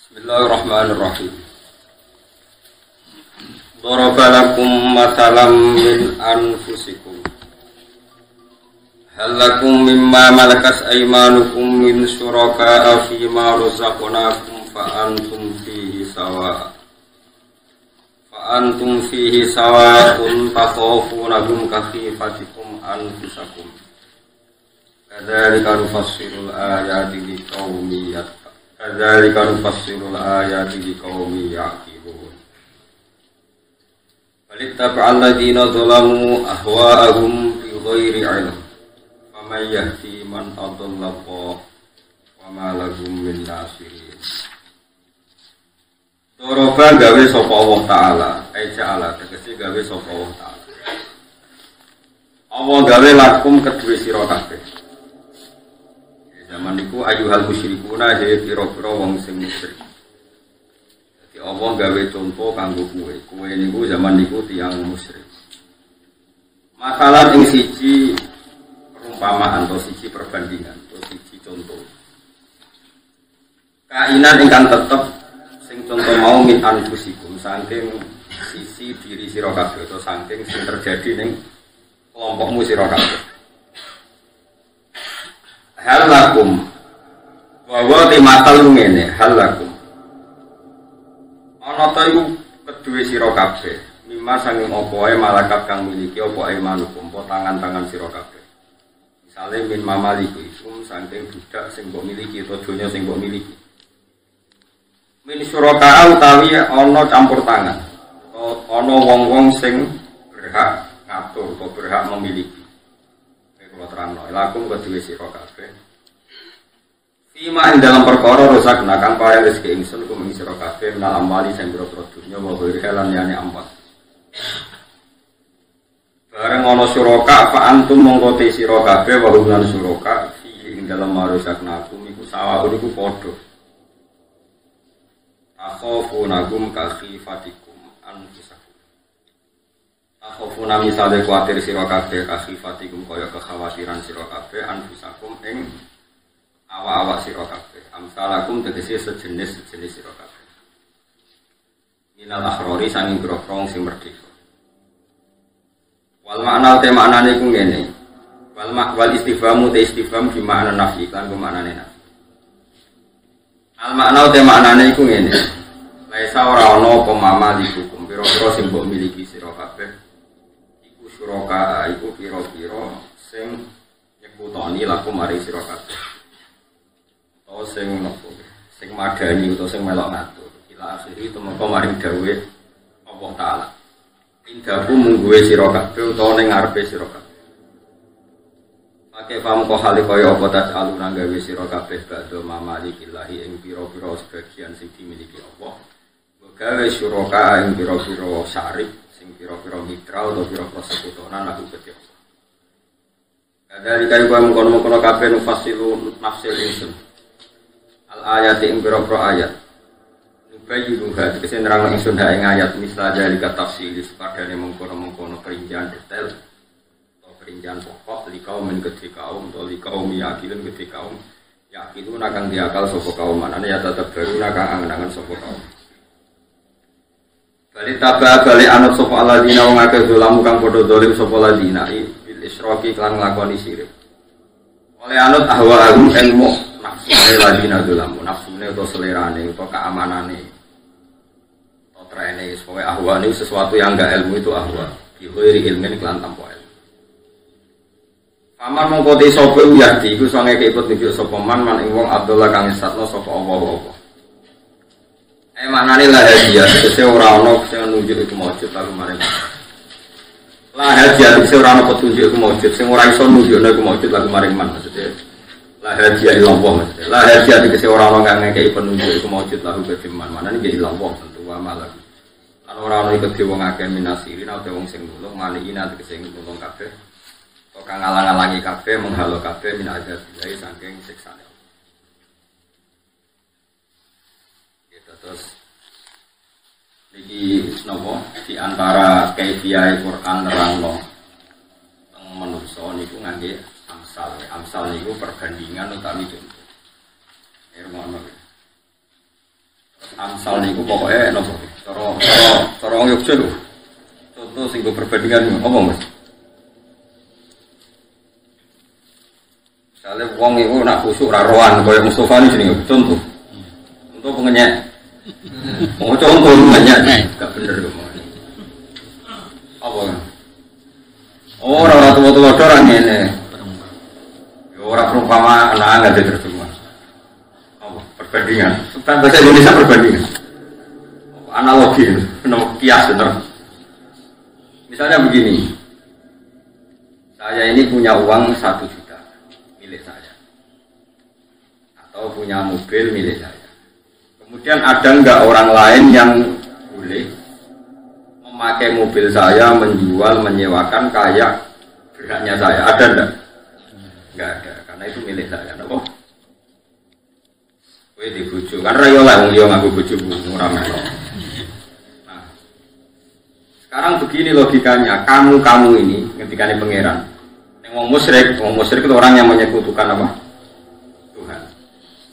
Bismillahirrahmanirrahim. Daraba lakum mathalam min anfusikum. Hal lakum mimma malakas aymanukum min syuraka'a fima razaqnakum fa antum fihi sawa'un takhafunahum kakhifatikum anfusakum. Kadzalika nufassirul ayati liqaumin ya'qilun. Walittaba'al ladzina zalamu ahwa'ahum bighairi 'ilm. Faman yahdi man adalla wa ma lahum min nasirin. Doroba gawe sapa Allah Ta'ala, ja'ala tegese gawe sapa Allah Ta'ala. Allah gawe lakum kedue sira kabeh. Zaman niku ayyuhal musyrikuna jadi pira-pira wong sing musyrik. Jadi Allah gawe contoh kanggo kowe. Kowe niku zaman niku tiyang musyrik. Masalah ing siji perumpamaan atau siji perbandingan atau siji contoh. Kainan ingkang tetep sing contoh mau min anfusikum saking sisi diri sira kabeh atau saking sing terjadi ning kelompokmu sira kabeh. Hal lakum bahwa di matal ngene hal lakum ana ta iku kedue sira kabeh mimma sanging apa ae malakat kang miliki apa ae manukum apa tangan-tangan sira kabeh misale min mamaliku iku saking budak sing mbok miliki utawa donya sing mbok miliki min syuraka utawi ana campur tangan ana wong-wong sing berhak ngatur atau berhak memiliki. Kalau terang lakum kedua sira kabeh. Fima ing dalam perkara rusak nakang paring rezeki ingsun kum ing sira kabeh menal amali sing boro-boro dunya wa lan liyane ampat. Bareng ana suraka fa antum mongko te sira kabeh wa hum lan suraka fi ing dalam marusak nakum iku sawa iku padha. Akhafunagum ka khifatikum anfusakum. Akhafuna misale kuwatir sira kabeh kasifatikum kaya kekhawatiran sira kabeh anfusakum ing awak-awak sira kabeh. Amsalakum tegese sejenis sira kabeh. Minal akhrori sanging grogrong sing merdeka. Wal makna te maknane iku ngene. Wal istifhamu te istifham fi makna nafi kan ku maknane nafi. Al makna te maknane iku ngene. Laisa ora ana apa mamalikum pira-pira sing mbok miliki sira kabeh. Suraka iku pira-pira sing nyekutoni laku mari sira kabeh. Utawa sing nopo? Sing madani utawa sing melok ngatur. Ila akhiri temeka maring dawuhe Allah Taala. Indaku mungguwe sira kabeh utawa ning ngarepe sira kabeh. Pakai paham kok hale kaya apa ta aluna gawe sira kabeh badhe mamalikillahi ing pira-pira sebagian sing dimiliki Allah. Gawe suraka ing pira-pira syarif pira-pira mitra atau pira-pira sekutonan aku gede apa. Kadari kaya kaya mengkono-mengkono kabeh nufasilu nafsil insun. Al-ayat ing pira-pira ayat. Nubayi nuha, dikese nerang insun ing ayat misal jalika tafsili sepadane mengkono-mengkono perincian detail atau perincian pokok li kaum gede kaum atau li kaum yakilun gede kaum yakilun akan diakal sapa kaum manane ya tetep baru akan angen-angen sapa kaum. Bali tabah bali anut sapa alladzina wong akeh zalamu kang padha zalim sapa alladzina bil isyraki lan nglakoni syirik. Oleh anut ahwa'ahum ilmu nafsune alladzina zalamu nafsune utawa selerane utawa keamanane. Utawa trene sesuai ahwa ini sesuatu yang enggak ilmu itu ahwa. Bi ghairi ilmin kelan tanpa ilmu. Paman mongko te sapa yahdi iku sange keiput nunjuk sapa man ing wong Abdullah kang satno sapa Allah. Maknane la hadiah tegese ora ana sing nunjuk iku maujud lalu maring. La hadiah tegese ora ana petunjuk iku maujud sing ora iso nunjukne iku maujud lalu maring man maksudnya. La hadiah ilallah maksudnya. La hadiah tegese ora ana kang ngekeki penunjuk iku maujud lalu kediman. Manane iki ilallah tentu wa malah. Lan ora ana iku wong akeh minasirin utawa wong sing nulung maliina tegese nulung kabeh. Kang ngalang-alangi kabeh menghalo kabeh min azab dari saking siksane. Terus iki napa di antara kaifiah Quran nerangno teng manungsa niku ngangge amsal. Amsal niku perbandingan utawi contoh. Irmono. Amsal niku pokoknya nopo. Cara wong Yogya lho. Contoh sing perbandingan apa Mas? Misalnya wong iku nak khusuk ra rohan kaya Mustofa ini jenenge contoh. Untuk pengenyek. Mau contoh pengenyek gak bener kok. Apa? Orang tua-tua orang ngene. Ya ora perumpamaan enggak ada terjemah. Apa? Perbandingan. Kan bahasa Indonesia perbandingan. Analogi, kias bener. Misalnya begini, saya ini punya uang 1 juta milik saya, atau punya mobil milik saya. Kemudian ada enggak orang lain yang boleh memakai mobil saya, menjual, menyewakan kayak berhaknya saya? Ada enggak? Enggak ada, karena itu milik saya. Kenapa? Kowe dibujuk, kan ra yo lek wong liya nganggo bojoku ora melok. Sekarang begini logikanya, kamu ini ketika ini pangeran, yang wong musyrik itu orang yang menyekutukan apa? Tuhan.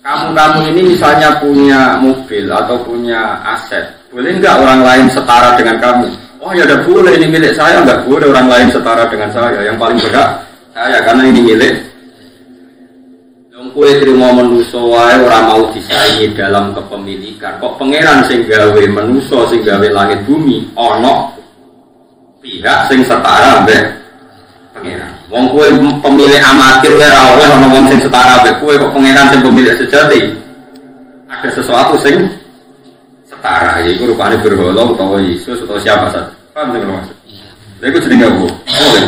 Kamu ini misalnya punya mobil atau punya aset, boleh nggak orang lain setara dengan kamu? Oh ya udah boleh, ini milik saya, nggak boleh orang lain setara dengan saya. Yang paling berhak saya karena ini milik. Yang kue terima manusia wae orang mau disaingi dalam kepemilikan. Kok pangeran sing gawe manusia sing gawe langit bumi ono pihak sing setara mbek pangeran. Wong kowe pemilik amatir ora oleh ana wong sing setara mbek kowe, kok pangeran sing pemilik sejati. Ada sesuatu sing setara, yaiku rupane berhala utawa Yesus utawa siapa saja. Paham sing maksud? Lha iku jenenge apa? Oh.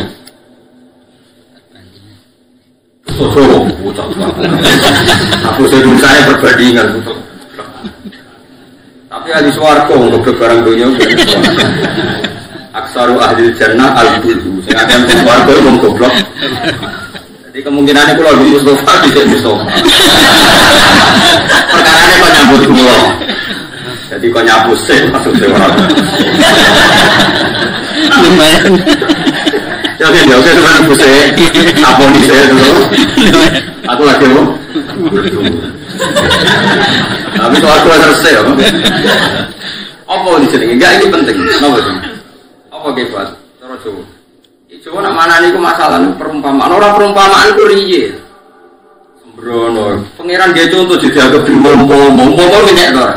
Aku sedang saya perbandingan. Tapi ahli swarga untuk barang dunia aksaru ahli jannah al-bulhu. Sing akeh mung swarga wong goblok. Jadi kemungkinane kula di Mustofa bisa Mustofa. Perkarane kok nyambut kula. Jadi kok nyambut sih maksudnya ora. Lumayan. Oke, sebenarnya buse apa nih saya dulu? Aku lagi mau. Tapi soal aku selesai ya. Apa nih jadi? Enggak, ini penting. Kenapa sih? Apa gebat? Terus coba. Coba nak mana nih masalah perumpamaan. Orang perumpamaan itu riye. Sembrono. Pangeran dia contoh jadi agak bingung. Minyak orang.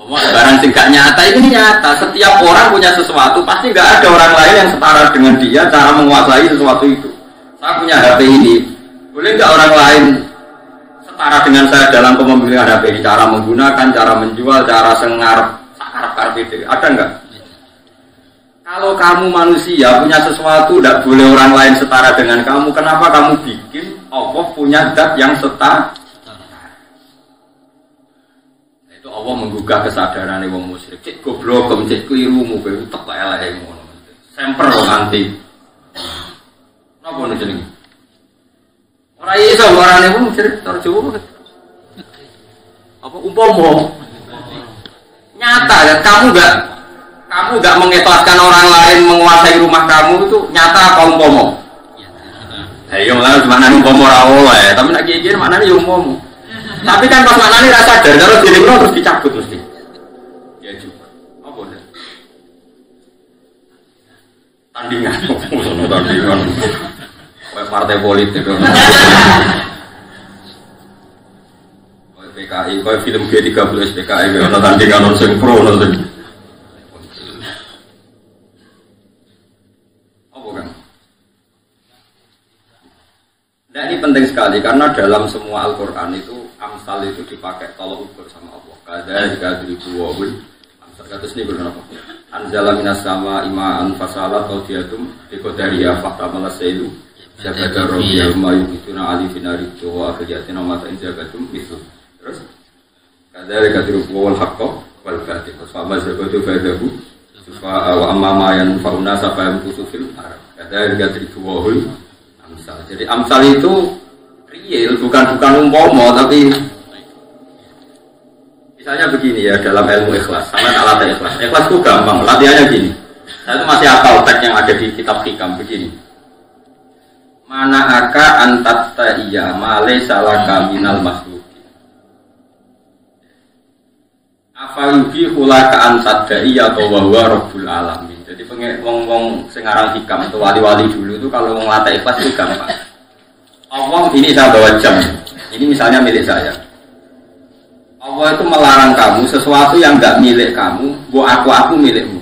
Barang sing gak nyata ini nyata. Setiap orang punya sesuatu, pasti gak ada orang lain yang setara dengan dia cara menguasai sesuatu itu. Saya punya HP ini, boleh gak orang lain setara dengan saya dalam kepemilikan HP ini? Cara menggunakan, cara menjual, cara sengarap itu ada enggak? Kalau kamu manusia punya sesuatu, tidak boleh orang lain setara dengan kamu. Kenapa kamu bikin Allah punya zat yang setara? Allah menggugah kesadaran wong musyrik. Cek goblok, cek kelirumu, kowe utek kok eleke ngono. Semper kok nganti. Napa nek jenenge? Ora iso warane wong musyrik terjauh. Apa umpama? Nyata kan kamu enggak mengikhlaskan orang lain menguasai rumah kamu itu nyata apa umpama? Ayo lah gimana umpama ora oleh, tapi nek iki maknane yo umpama. Tapi kan pas maknanya rasa sadar, kalau dirimu terus dicabut mesti. Ya juga. Apa nih? Tandingan. Tandingan. Kayak partai politik. Kayak PKI, kayak film G30 PKI, kayak tandingan nonsen pro nonsen. Nah ini penting sekali karena dalam semua Al-Quran itu amsal itu dipakai tolok ukur sama Allah. Kadzalika dribuwahul amsal. Kados niku lho napa? Anzala minas sama ima'an fasalat tawdiyatum biqadariya faqtamala sailu. Sabada rabbiyal mayu bituna ali finari wa akhriyatina mata injagatum itu. Terus kadzalika dribuwahul haqqo wal batil. Fama zabatu fadahu fa wa amma ma yanfa'una safa'um kusufil arab. Kadzalika dribuwahul amsal. Jadi amsal itu real, bukan umpama, tapi misalnya begini ya dalam ilmu ikhlas, sama alat ikhlas. Ikhlas itu gampang, latihannya gini. Saya itu masih hafal teks yang ada di kitab hikam begini. Mana aka antat iya male salah kaminal makhluk. Afayubi hula ka'antadai atau wahwa Rabbul Alamin. Jadi wong sing aran hikam atau wali-wali dulu itu kalau mau ngelatih ikhlas itu gampang. Allah ini saya bawa jam. Ini misalnya milik saya. Allah itu melarang kamu sesuatu yang enggak milik kamu, buat aku milikmu.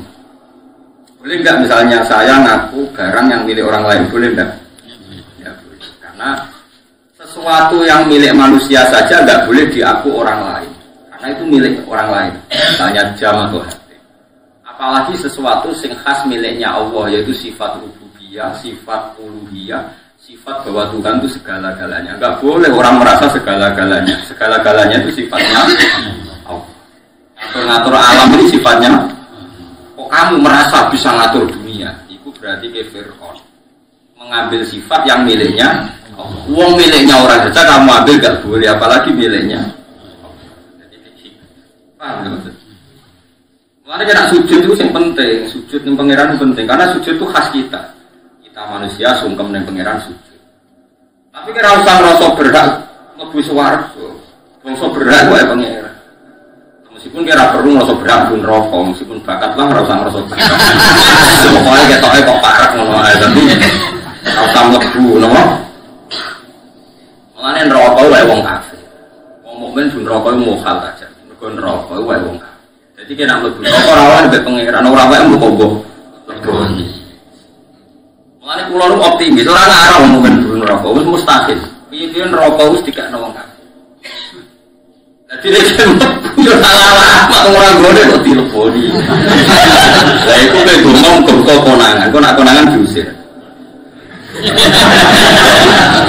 Boleh enggak misalnya saya ngaku barang yang milik orang lain, boleh enggak? Ya boleh. Karena sesuatu yang milik manusia saja enggak boleh diaku orang lain. Karena itu milik orang lain, misalnya jam atau HP. Apalagi sesuatu yang khas miliknya Allah, yaitu sifat rububiyah, sifat uluhiyah, sifat bahwa Tuhan itu segala-galanya. Enggak boleh orang merasa segala-galanya. Segala-galanya itu sifatnya Allah. Ngatur-ngatur alam ini sifatnya. Kok kamu merasa bisa ngatur dunia? Itu berarti ke Fir'aun mengambil sifat yang miliknya Allah. Uang miliknya orang saja kamu ambil enggak boleh, apalagi miliknya. Paham ya? Makanya kena sujud itu yang penting, sujud yang pangeran itu penting, karena sujud itu khas kita. Kita manusia sungkem dengan pangeran sujud. Tapi kira usah ngerasa berhak lebih swarga, ngerasa berhak wae pangeran. Meskipun kira perlu ngerasa berhak pun rokok, meskipun bakat lah ngerasa berhak. Pokoknya ketoknya kok parah ngono ae, tapi ngerasa mlebu, nopo. Makanya rokok wae wong kafir. Wong mukmin pun rokok mukhal aja. Kon rokok wae wong. Jadi kena mlebu rokok rawan mbek pangeran ora wae mbok kok leboni. Mulane kula nu optimis ora ngarep mungkin burung rokok wis mustahil. Piye-piye rokok wis dikakno wong kafir. Dadi nek yo salah mak ora gone kok dileboni. Lah iku kowe ngomong kok konangan, kok nak konangan diusir.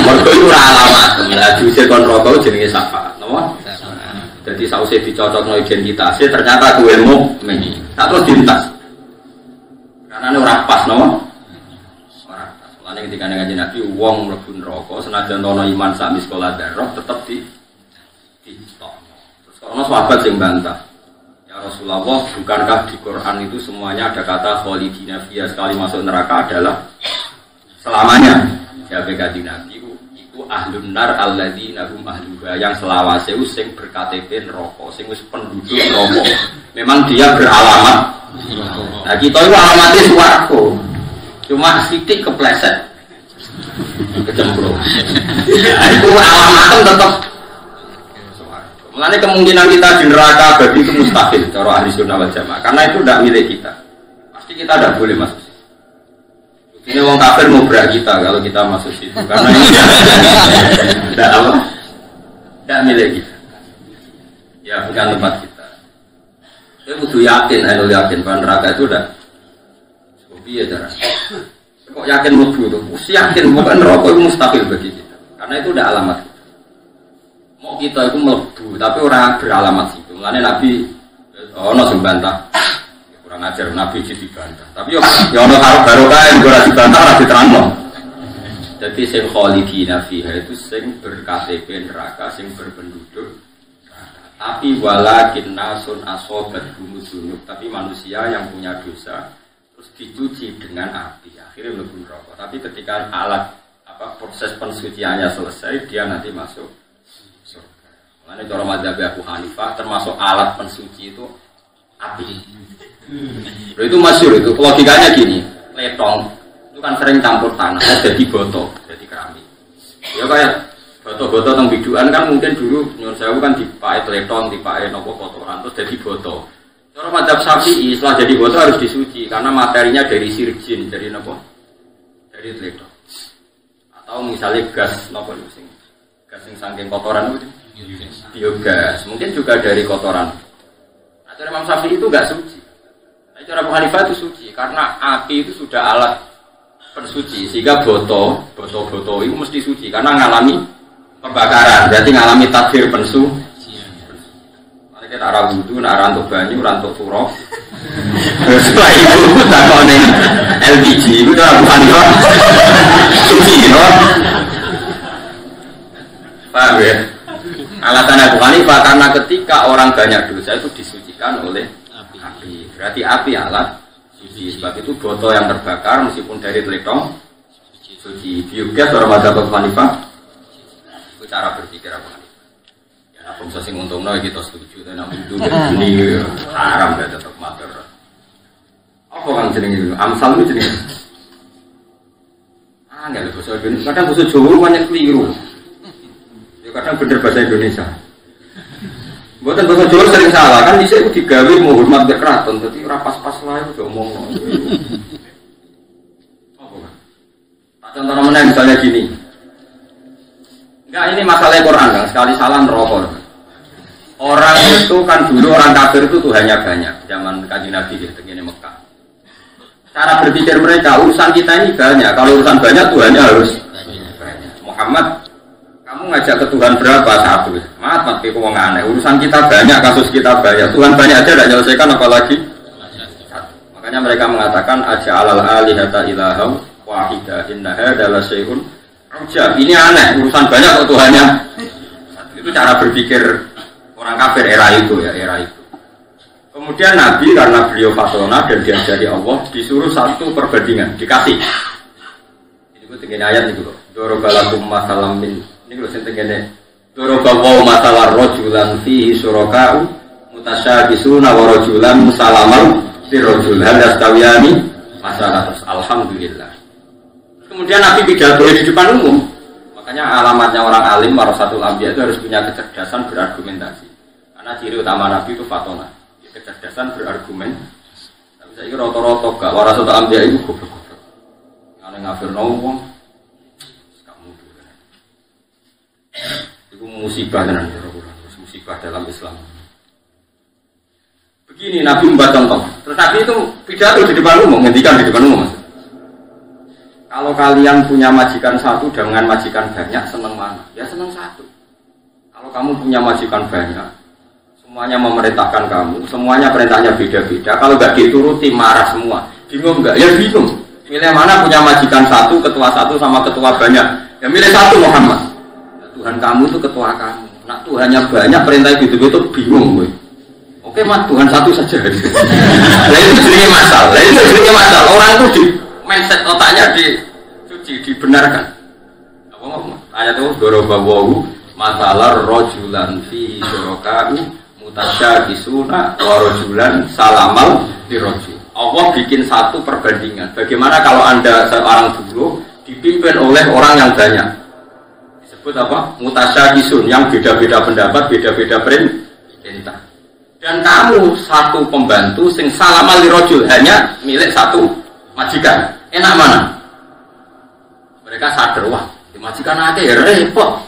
Mergo iku ora alamat, lah diusir kon rokok jenenge syafaat, napa? Jadi sausé dicocok no identitasnya ternyata gue mukmin. Tak terus dintas. Karena ini orang pas no. Orang pas. Mulane ketika ngaji Nabi wong mlebu neraka senajan ana iman sak miskola darah tetep di stop. Terus kalau sahabat sing bantah. Ya Rasulullah, bukankah di Quran itu semuanya ada kata khalidina fiha, sekali masuk neraka adalah selamanya. Jabe kanjeng Nabi ahlun nar alladzina hum ahluha, yang selawase sing berKTP neraka, sing wis penduduk neraka. Memang dia beralamat. Nah, kita itu alamatnya swarga. Cuma sithik kepleset. Kecemplung. Nah, itu alamatnya tetap swarga. Mulane kemungkinan kita di neraka bagi itu mustahil cara ahli sunnah wal jamaah, karena itu tidak milik kita. Pasti kita tidak boleh masuk. Ini wong kafir mau berak kita kalau kita masuk situ, karena ini tidak apa, tidak milik kita. Ya bukan tempat kita. Saya butuh yakin, saya yakin bahwa neraka itu udah. Iya cara. Kok yakin mlebu itu? Yakin bukan neraka itu mustahil bagi kita, karena itu udah alamat kita. Mau kita itu mlebu, tapi orang beralamat situ. Makanya Nabi, sing bantah. Kurang ajar Nabi jadi bantah. Tapi ya ono karo barokah yang ora dibantah ora diterangno. Jadi sing khalidina fiha itu sing berKTP neraka, sing berpenduduk neraka. Tapi walakin nasun asobat dunub, tapi manusia yang punya dosa terus dicuci dengan api, akhirnya mlebu neraka. Tapi ketika alat proses pensuciannya selesai, dia nanti masuk surga. Makanya cara mazhab Abu Hanifah termasuk alat pensuci itu api. Itu masyhur itu, logikanya gini, letong itu kan sering campur tanah, jadi botol, jadi keramik. Ya kayak botol-botol teng biduan kan mungkin dulu nyuwun sewu kan dipakai letong, dipakai nopo kotoran terus jadi botol. Cara mazhab Syafi'i setelah jadi botol harus disuci karena materinya dari sirjin, dari nopo? Dari letong. Atau misalnya gas nopo sing gas sing saking kotoran itu biogas, mungkin juga dari kotoran. Nah, cara Imam Syafi'i itu enggak suci. Cara Abu Hanifah itu suci karena api itu sudah alat pensuci, sehingga botol itu mesti suci karena ngalami pembakaran, berarti ngalami takdir pensu. Mari kita arah wudhu, arah untuk banyu, arah untuk turok. Setelah itu takone LPG itu Abu Hanifah suci, no? Paham ya? Alasan Abu Hanifah karena ketika orang banyak dosa itu disucikan oleh api. Berarti api alat suci. Sebab itu botol yang terbakar meskipun dari teletong suci. Biogas orang mazhab Abu Hanifah itu cara berpikir Abu Hanifah. Ya, bisa sing untungno kita setuju dan nang itu ini haram ya tetap mater. Apa kan jenenge amsal itu jenenge? Enggak ada bahasa Indonesia. Kadang bahasa Jawa banyak keliru. Ya kadang bener bahasa Indonesia. Buatan bahasa Jawa sering salah kan. Bisa itu digawe mau hormat ke keraton. Jadi rapas-pas lah itu ngomong. Apa kan? Tak contoh namanya misalnya gini. Enggak ini masalah Quran kan. Sekali salah neraka. Orang itu kan dulu orang kafir itu Tuhannya banyak. Zaman Kanjeng Nabi gitu gini Mekah. Cara berpikir mereka, urusan kita ini banyak. Kalau urusan banyak, Tuhannya harus banyak. Muhammad, kamu ngajak ke Tuhan berapa? Satu. Maaf, aku ngomong aneh. Urusan kita banyak, kasus kita banyak. Tuhan banyak aja tidak menyelesaikan, apalagi satu. Makanya mereka mengatakan aja alal alihata ilaham wahidah innaha adalah syai'un ujab. Ini aneh, urusan banyak kok Tuhannya satu. Itu cara berpikir orang kafir era itu ya, era itu. Kemudian Nabi karena beliau fasona dan diajari Allah disuruh satu perbandingan dikasih. Ini gue tinggal ayat itu loh. Dorobalakum masalam min. Ini gue tinggalnya. Dorobawaw masalah rojulan fihi surokau mutasyabisuna warojulan musalamal fi rojul hadastawiyani masalah terus. Alhamdulillah. Kemudian Nabi pidato di depan umum. Makanya alamatnya orang alim warasatul anbiya itu harus punya kecerdasan berargumentasi. Karena ciri utama Nabi itu fatona. Kecerdasan berargumen. Tapi saya kira roto-roto gak warasatul anbiya itu goblok-goblok. Karena ngafir wong kamu itu musibah dan musibah dalam Islam. Begini Nabi membuat contoh. Terus Nabi itu pidato di depan umum, ngendikan di depan umum. Kalau kalian punya majikan satu dengan majikan banyak, senang mana? Ya senang satu. Kalau kamu punya majikan banyak, semuanya memerintahkan kamu, semuanya perintahnya beda-beda. Kalau nggak dituruti marah semua, bingung nggak? Ya bingung. Milih mana punya majikan satu, ketua satu sama ketua banyak? Ya milih satu Muhammad. Ya, Tuhan kamu itu ketua kamu. Nah Tuhannya banyak, perintah gitu-gitu bingung gue. Oke mat Tuhan satu saja. Nah itu jenisnya masalah. Nah itu jenisnya masalah. Orang itu di mindset otaknya dicuci, dibenarkan. Apa ngomong? Ayat itu dorobawahu masalah rojulan fi surokau mutasyabisuna warojulan salamal dirojul. Allah bikin satu perbandingan. Bagaimana kalau Anda seorang guru dipimpin oleh orang yang banyak? Disebut apa? Mutasyabisun, yang beda-beda pendapat, beda-beda perintah. Dan kamu satu pembantu sing salamal dirojul, hanya milik satu majikan. Enak mana? Mereka sadar, wah, di majikan aja ya repot.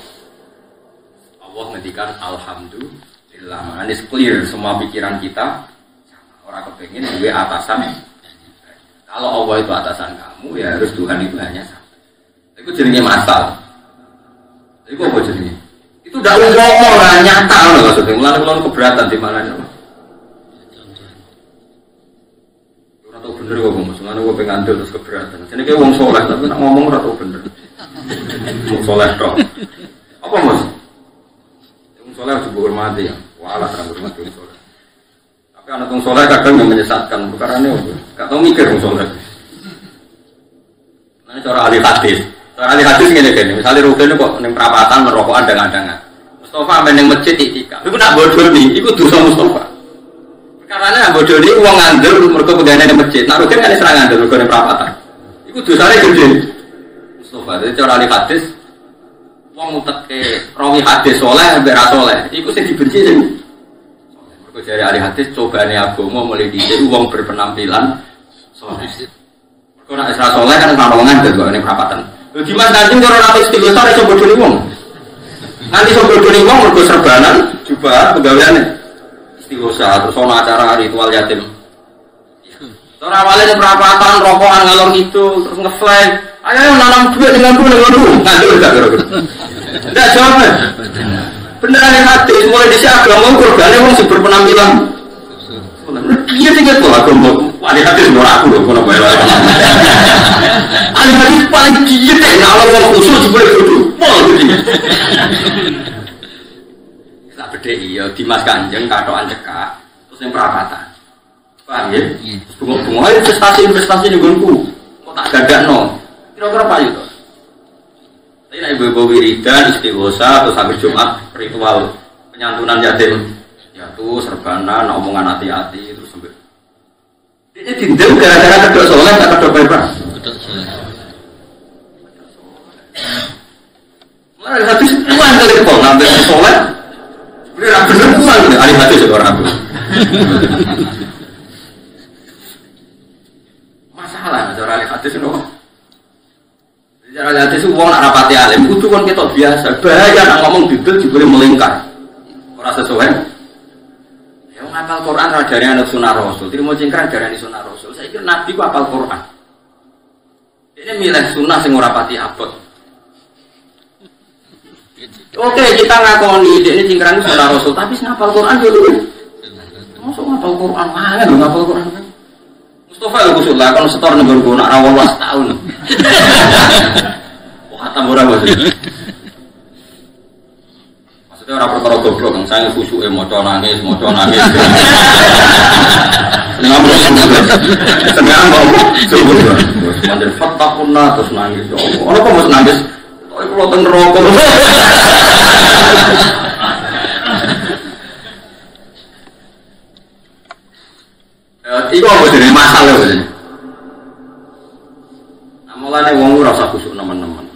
Allah ngendikan alhamdulillah. Ini clear semua pikiran kita. Orang kepengen gue atasan. Kalau Allah itu atasan kamu, ya harus Tuhan itu hanya satu. Itu jadinya masalah. Itu apa jadinya? Itu udah ngomong lah, nyata loh maksudnya. Mulai keberatan di mana nih? Atau bener gue ngomong, soalnya gue pengen terus keberatan. Jadi kayak wong soleh, tapi nak ngomong atau bener. Wong soleh dong. Apa mas? Wong soleh harus dihormati ya. Walah terang hormati wong soleh. Tapi anak wong soleh kadang yang menyesatkan. Perkara ini gak tau mikir wong soleh. Nah ini cara ahli hadis. Cara ahli hadis gini. Misalnya Rugen kok neng perapatan merokokan dengan Mustafa sampai neng masjid itikaf. Itu nak bodoh nih. Itu dosa Mustafa. Karena bodoh ini uang ngandel mereka pegawai di masjid. Nah Rugen kan serang ngandel mereka neng perapatan. Itu dosanya gede. Mustafa. Jadi cara ahli hadis. Uang mutek ke rawi hadis soleh beras soleh. Itu sih dibenci sih. Mereka dari ahli hadis cobaan agama mulai diisi uang berpenampilan soleh. Mereka nak Isra soleh kan sama ngandel kok neng perapatan. Di mas nanti orang atau istighosah itu bodoh nih wong. Nanti so bodoh nih wong mergo serbanan jubah pegawaiannya istighosah terus ono acara ritual yatim. Ora awalnya perapatan rokokan ngalor itu terus ngeflag. Ayo nanam duit dengan dulu. Ngandel gak kira-kira. Enggak jawab. Beneran yang hati mulai disi agama korbannya wong sing berpenampilan. Iya sih gitu agama. Ada hati semua aku loh kono bae. Ada hati paling giat deh kalau wong khusus boleh kudu. Pol gitu. Sak bedhe iya Dimas Kanjeng katokan cekak terus yang perapatan. Paham ya? Bunga-bunga investasi ning nggonku. Kok tak gagakno. Kira-kira apa itu? Tapi nek ibu-ibu wiridan istighosah atau sambil Jumat ritual Penyantunan yatim. Ya tuh serbanan, omongan hati-hati terus sampai. Ini dindel gara-gara kedok soleh tak kedok bebas. Kedok soleh. Mulai hati sepuan kali kok ngambil soleh. Bener bener puan kali ahli hati seorang aku. Masalah cara ahli hati sih dong. Cara ahli hati sih uang nak rapati alim. Kudu kan kita biasa. Bahaya nak ngomong dindel juga melingkar. Orang sesuai. Ngapal Quran dari anak sunnah Rasul, jadi mau cingkrang dari anak sunnah Rasul. Saya kira Nabi ku apal Quran. Ini milih sunnah sing ora pati abot. Oke, kita ngakoni ini cingkrang sunnah Rasul, tapi ngapal Quran dulu. Masuk ngapal Quran mana? Lu ngapal Quran? Mustafa lu kusul lah, kalau setor negor gua nak rawol was tahun. Wah, tambora bos. Orang perkara goblok yang saya khusyuk moco nangis. Senang ngomong sebut terus mandir fatakuna terus nangis. Orang kok mau nangis? Oh, itu loten rokok. Iku apa jadi masalah begini? Mulane wong ora usah khusyuk nemen-nemen.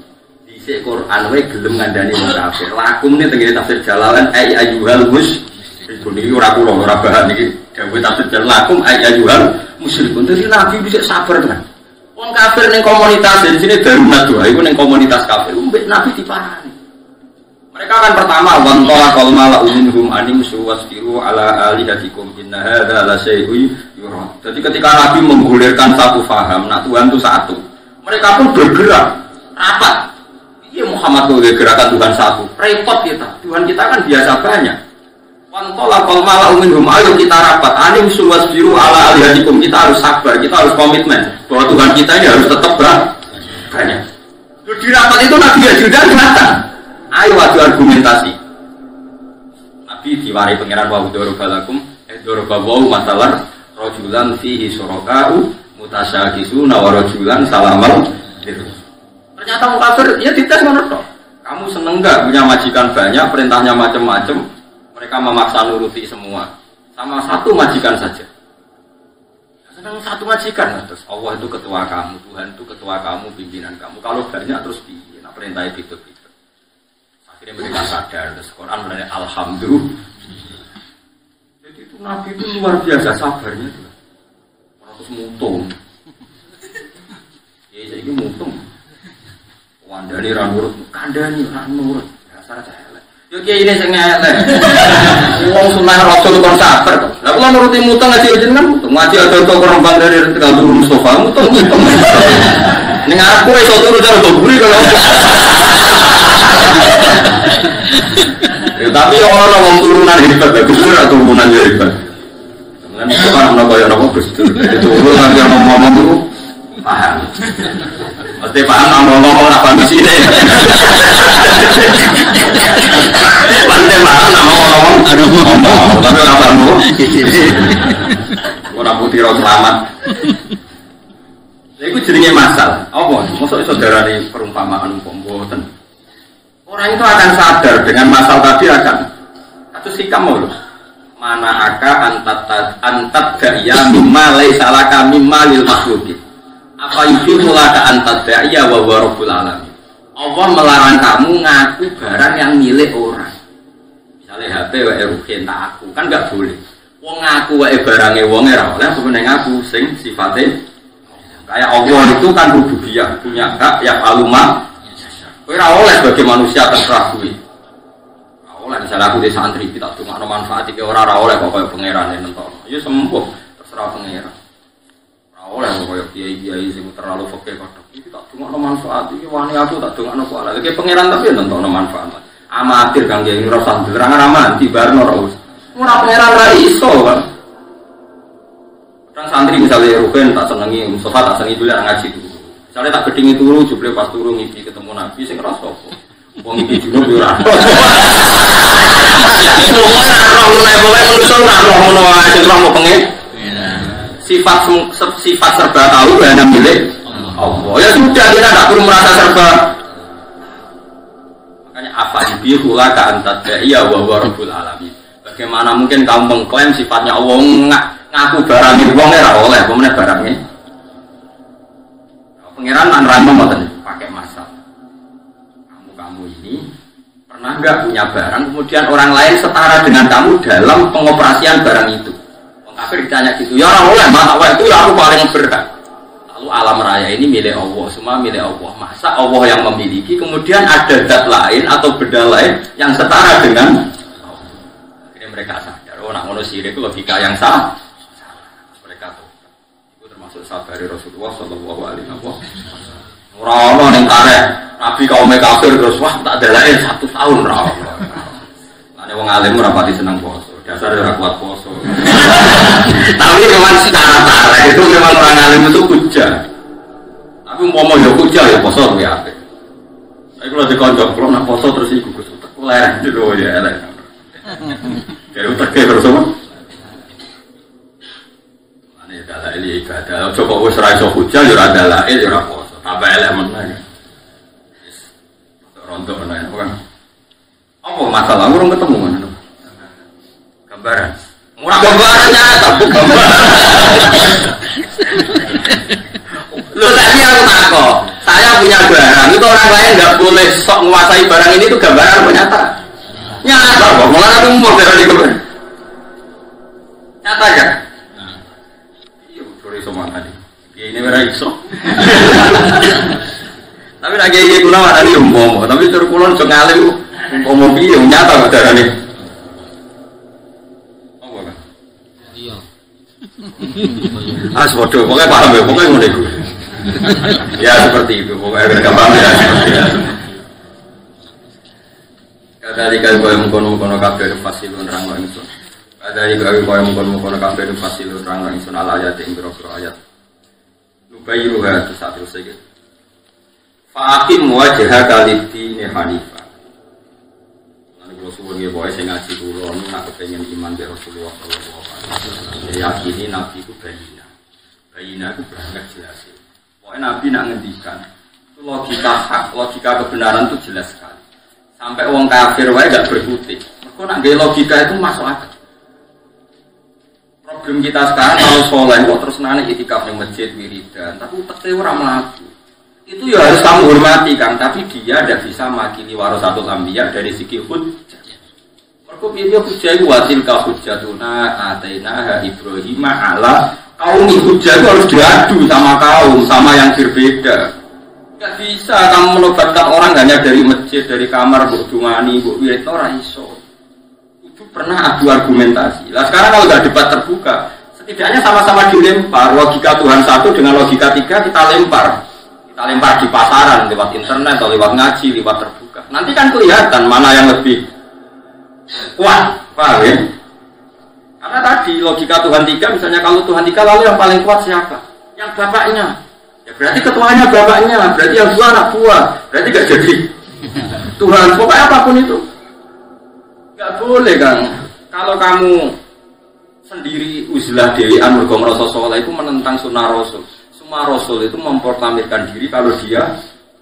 Dhisik Quran wae gelem ngandani wong kafir. Lakum ne tengene tafsir Jalalain ay ayyuhal musyrikun iki ora kula ora bahan iki dawuh tafsir Jalalakum ay ayyuhal musyrikun. Dadi Nabi bisa sabar tenan. Wong kafir ning komunitas di sini darurat doa iku ning komunitas kafir. Mbek Nabi diparani. Mereka kan pertama wan talaqal mala'u minhum anim suwasfiru ala alihatikum inna hadza la syai'un yurad. Jadi ketika Nabi menggulirkan satu faham, nak Tuhan itu satu. Mereka pun bergerak rapat. Iya Muhammad itu gerakan Tuhan satu. Repot kita. Tuhan kita kan biasa banyak. Wantolakol malau minhum ayo kita rapat. Anim suwasfiru ala alihatikum. Kita harus sabar. Kita harus komitmen bahwa Tuhan kita ini harus tetap banyak. Di rapat itu Nabi Ajudan datang. Ayo adu argumentasi. Nabi diwari pengiran wa dorobalakum dorobawau masalah rojulan fihi sorokau mutasyakisuna wa rojulan salamal. Ternyata orang kafir, ya dites menurut. Kamu seneng nggak punya majikan banyak, perintahnya macam-macam, mereka memaksa nuruti semua. Sama satu majikan saja. Seneng satu majikan, terus Allah itu ketua kamu, Tuhan itu ketua kamu, pimpinan kamu. Kalau banyak terus nah, perintah itu. Akhirnya mereka sadar, terus Quran menanya Alhamdulillah. Jadi itu Nabi itu luar biasa sabarnya. Orang terus mutung. Ya jadi mutung. Wandani ranurut, kandani ranurut. Dasar elek. Yo kiai ini sing elek. Wong sunah Rasul kon sabar kok. Lah kula nuruti mutung ngaji jenengan, ngaji ada tok rembang dari tegal turu Mustofa mutung. Ning aku iso turu karo buri kalau. Ya tapi orang wong turunan hebat, betul atau turunan hebat. Kan orang ana kaya napa betul. Itu urusan yang ngomong itu paham. Mesti paham ngomong apa misi ini. Pandai paham ngomong aduh ngomong tapi ora paham. Ora putih ora selamat. Lha iku jenenge masal. Apa? Mosok saudara ini perumpamaan mboten. Orang itu akan sadar dengan masal tadi akan atau sikam loh. Mana aka antat gaya mimma laisa laka mimma lil makhluqin. Apa itu mulaka antat da'ya wa rabbul alamin. Allah melarang kamu ngaku barang yang milik orang. Misalnya HP wae rugen tak aku, kan enggak boleh. Wong ngaku wae barange wong ora oleh kemudian ngaku sing sifatnya kayak Allah itu kan rububiyah, punya hak ya aluma. Kowe ora oleh sebagai manusia terserah kuwi. Ora oleh misalnya aku di santri kita cuma manfaat iki ora oleh kok koyo pangeran nentok. Ya sembuh terserah pangeran. Oleh koyo kiai-kiai sing terlalu fakir kok. Iki tak dongakno manfaat iki wani aku tak dongakno kok ala. Iki pangeran tapi nentokno manfaat. Amatir kang kiai ora usah nderangan aman dibarno ora usah. Ora pangeran ra iso kan. Orang santri misalnya Ruben tak senengi, Mustafa tak senengi dulu ngaji dulu. Misalnya tak gedingi turu, jubli pas turu ngisi ketemu Nabi sing ngrasa apa. Wong iki junub yo ora. Wong ora roh nek manusa ora roh ngono wae sing roh pengen. Sifat serba tahu hanya milik Allah. Ya sudah kita tidak perlu merasa serba. Makanya afaibihu laka antadaiya wa huwa rabbul alamin. Bagaimana mungkin kamu mengklaim sifatnya Allah ngaku barang itu wong ora oleh pemene barangnya. Pangeran lan rama mboten pakai masal. Kamu ini pernah enggak punya barang kemudian orang lain setara dengan kamu dalam pengoperasian barang itu. Wong kafir ditanya gitu, ya ora oleh mata wae itu ya aku paling berhak. Lalu alam raya ini milik Allah, semua milik Allah. Masa Allah yang memiliki kemudian ada zat lain atau benda lain yang setara dengan Allah. Akhirnya mereka sadar, oh nak ngono sirik itu logika yang salah. Sabari Rasulullah sallallahu alaihi wasallam. Ora ono ning karek Nabi kaum kafir terus wah tak dalae 1 tahun ra ono. Ane wong alim ora pati seneng poso. Dasar ora kuat poso. Tapi memang secara cara itu memang orang alim itu hujah. Tapi umpama yo hujah ya poso kuwi apik. Nek kula dikonjok kula nak poso terus iku Gus utek lereh lho ya elek. Jadi utek terus apa? Dalail ibadah, coba wis ora iso hujah ya ora dalail ya ora poso. Tambah elek meneh. Wis rontok meneh kan. Apa masalah urung ketemu kan? Gambaran. Ora gambaran nyata, bu gambaran. Loh tadi aku takok, saya punya barang, itu orang lain enggak boleh sok menguasai barang ini itu gambaran apa nyata? Nyata kok, malah aku mau dari gambar. Nyata kan? Semua tadi, ini mereka iso. Tapi lagi ini guna mana nih umum, tapi terkulon cengalim umum dia nyata betul nih. Oh bukan? Iya. Bodoh, pokoknya paham ya, pokoknya mulai. Ya seperti itu, pokoknya gampang ya seperti itu. Kadali kali kau mengkono kafe fasilun rangga itu. Dari gawe kaya mungkon-mungkon kabeh fasilun rang ingsun ala ayat ing boro-boro ayat. Nubayyu ha terus iki. Fa'aqim wajhaka lid-dini hanifah. Lan kula suwun nggih pokoke sing ngaji kula nek kepengin iman be Rasulullah sallallahu alaihi wasallam. Yakini nabi ku bayina. Bayina ku banget jelas. Pokoke nabi nak ngendikan itu logika hak, logika kebenaran itu jelas sekali. Sampai wong kafir wae gak berkutik. Mergo nek logika itu masuk akal. Problem kita sekarang kalau soleh kok terus nane itikaf di masjid wiridan, tapi uteknya orang melaku. Itu ya harus kamu hormati kan, tapi dia tidak bisa makili warasatul anbiya dari segi hujjah. Mergo piye hujjah iku wasil ka hujjatuna atainaha Ibrahim ala kaum hujjah itu harus diadu sama kaum, sama yang berbeda. Enggak bisa kamu menobatkan orang hanya dari masjid, dari kamar, mbok dungani, mbok wirid ora iso. Pernah adu argumentasi. Nah sekarang kalau nggak debat terbuka, setidaknya sama-sama dilempar logika Tuhan satu dengan logika tiga kita lempar di pasaran lewat internet atau lewat ngaji, lewat terbuka. Nanti kan kelihatan mana yang lebih kuat, paham ya? Karena tadi logika Tuhan tiga, misalnya kalau Tuhan tiga lalu yang paling kuat siapa? Yang bapaknya. Ya berarti ketuanya bapaknya, berarti yang dua anak buah, berarti nggak jadi Tuhan. Pokoknya apapun itu. Gak boleh kan, kalau kamu sendiri uzlah dewian mergo merasa soleh itu menentang sunnah Rasul. Semua Rasul itu memproklamirkan diri kalau dia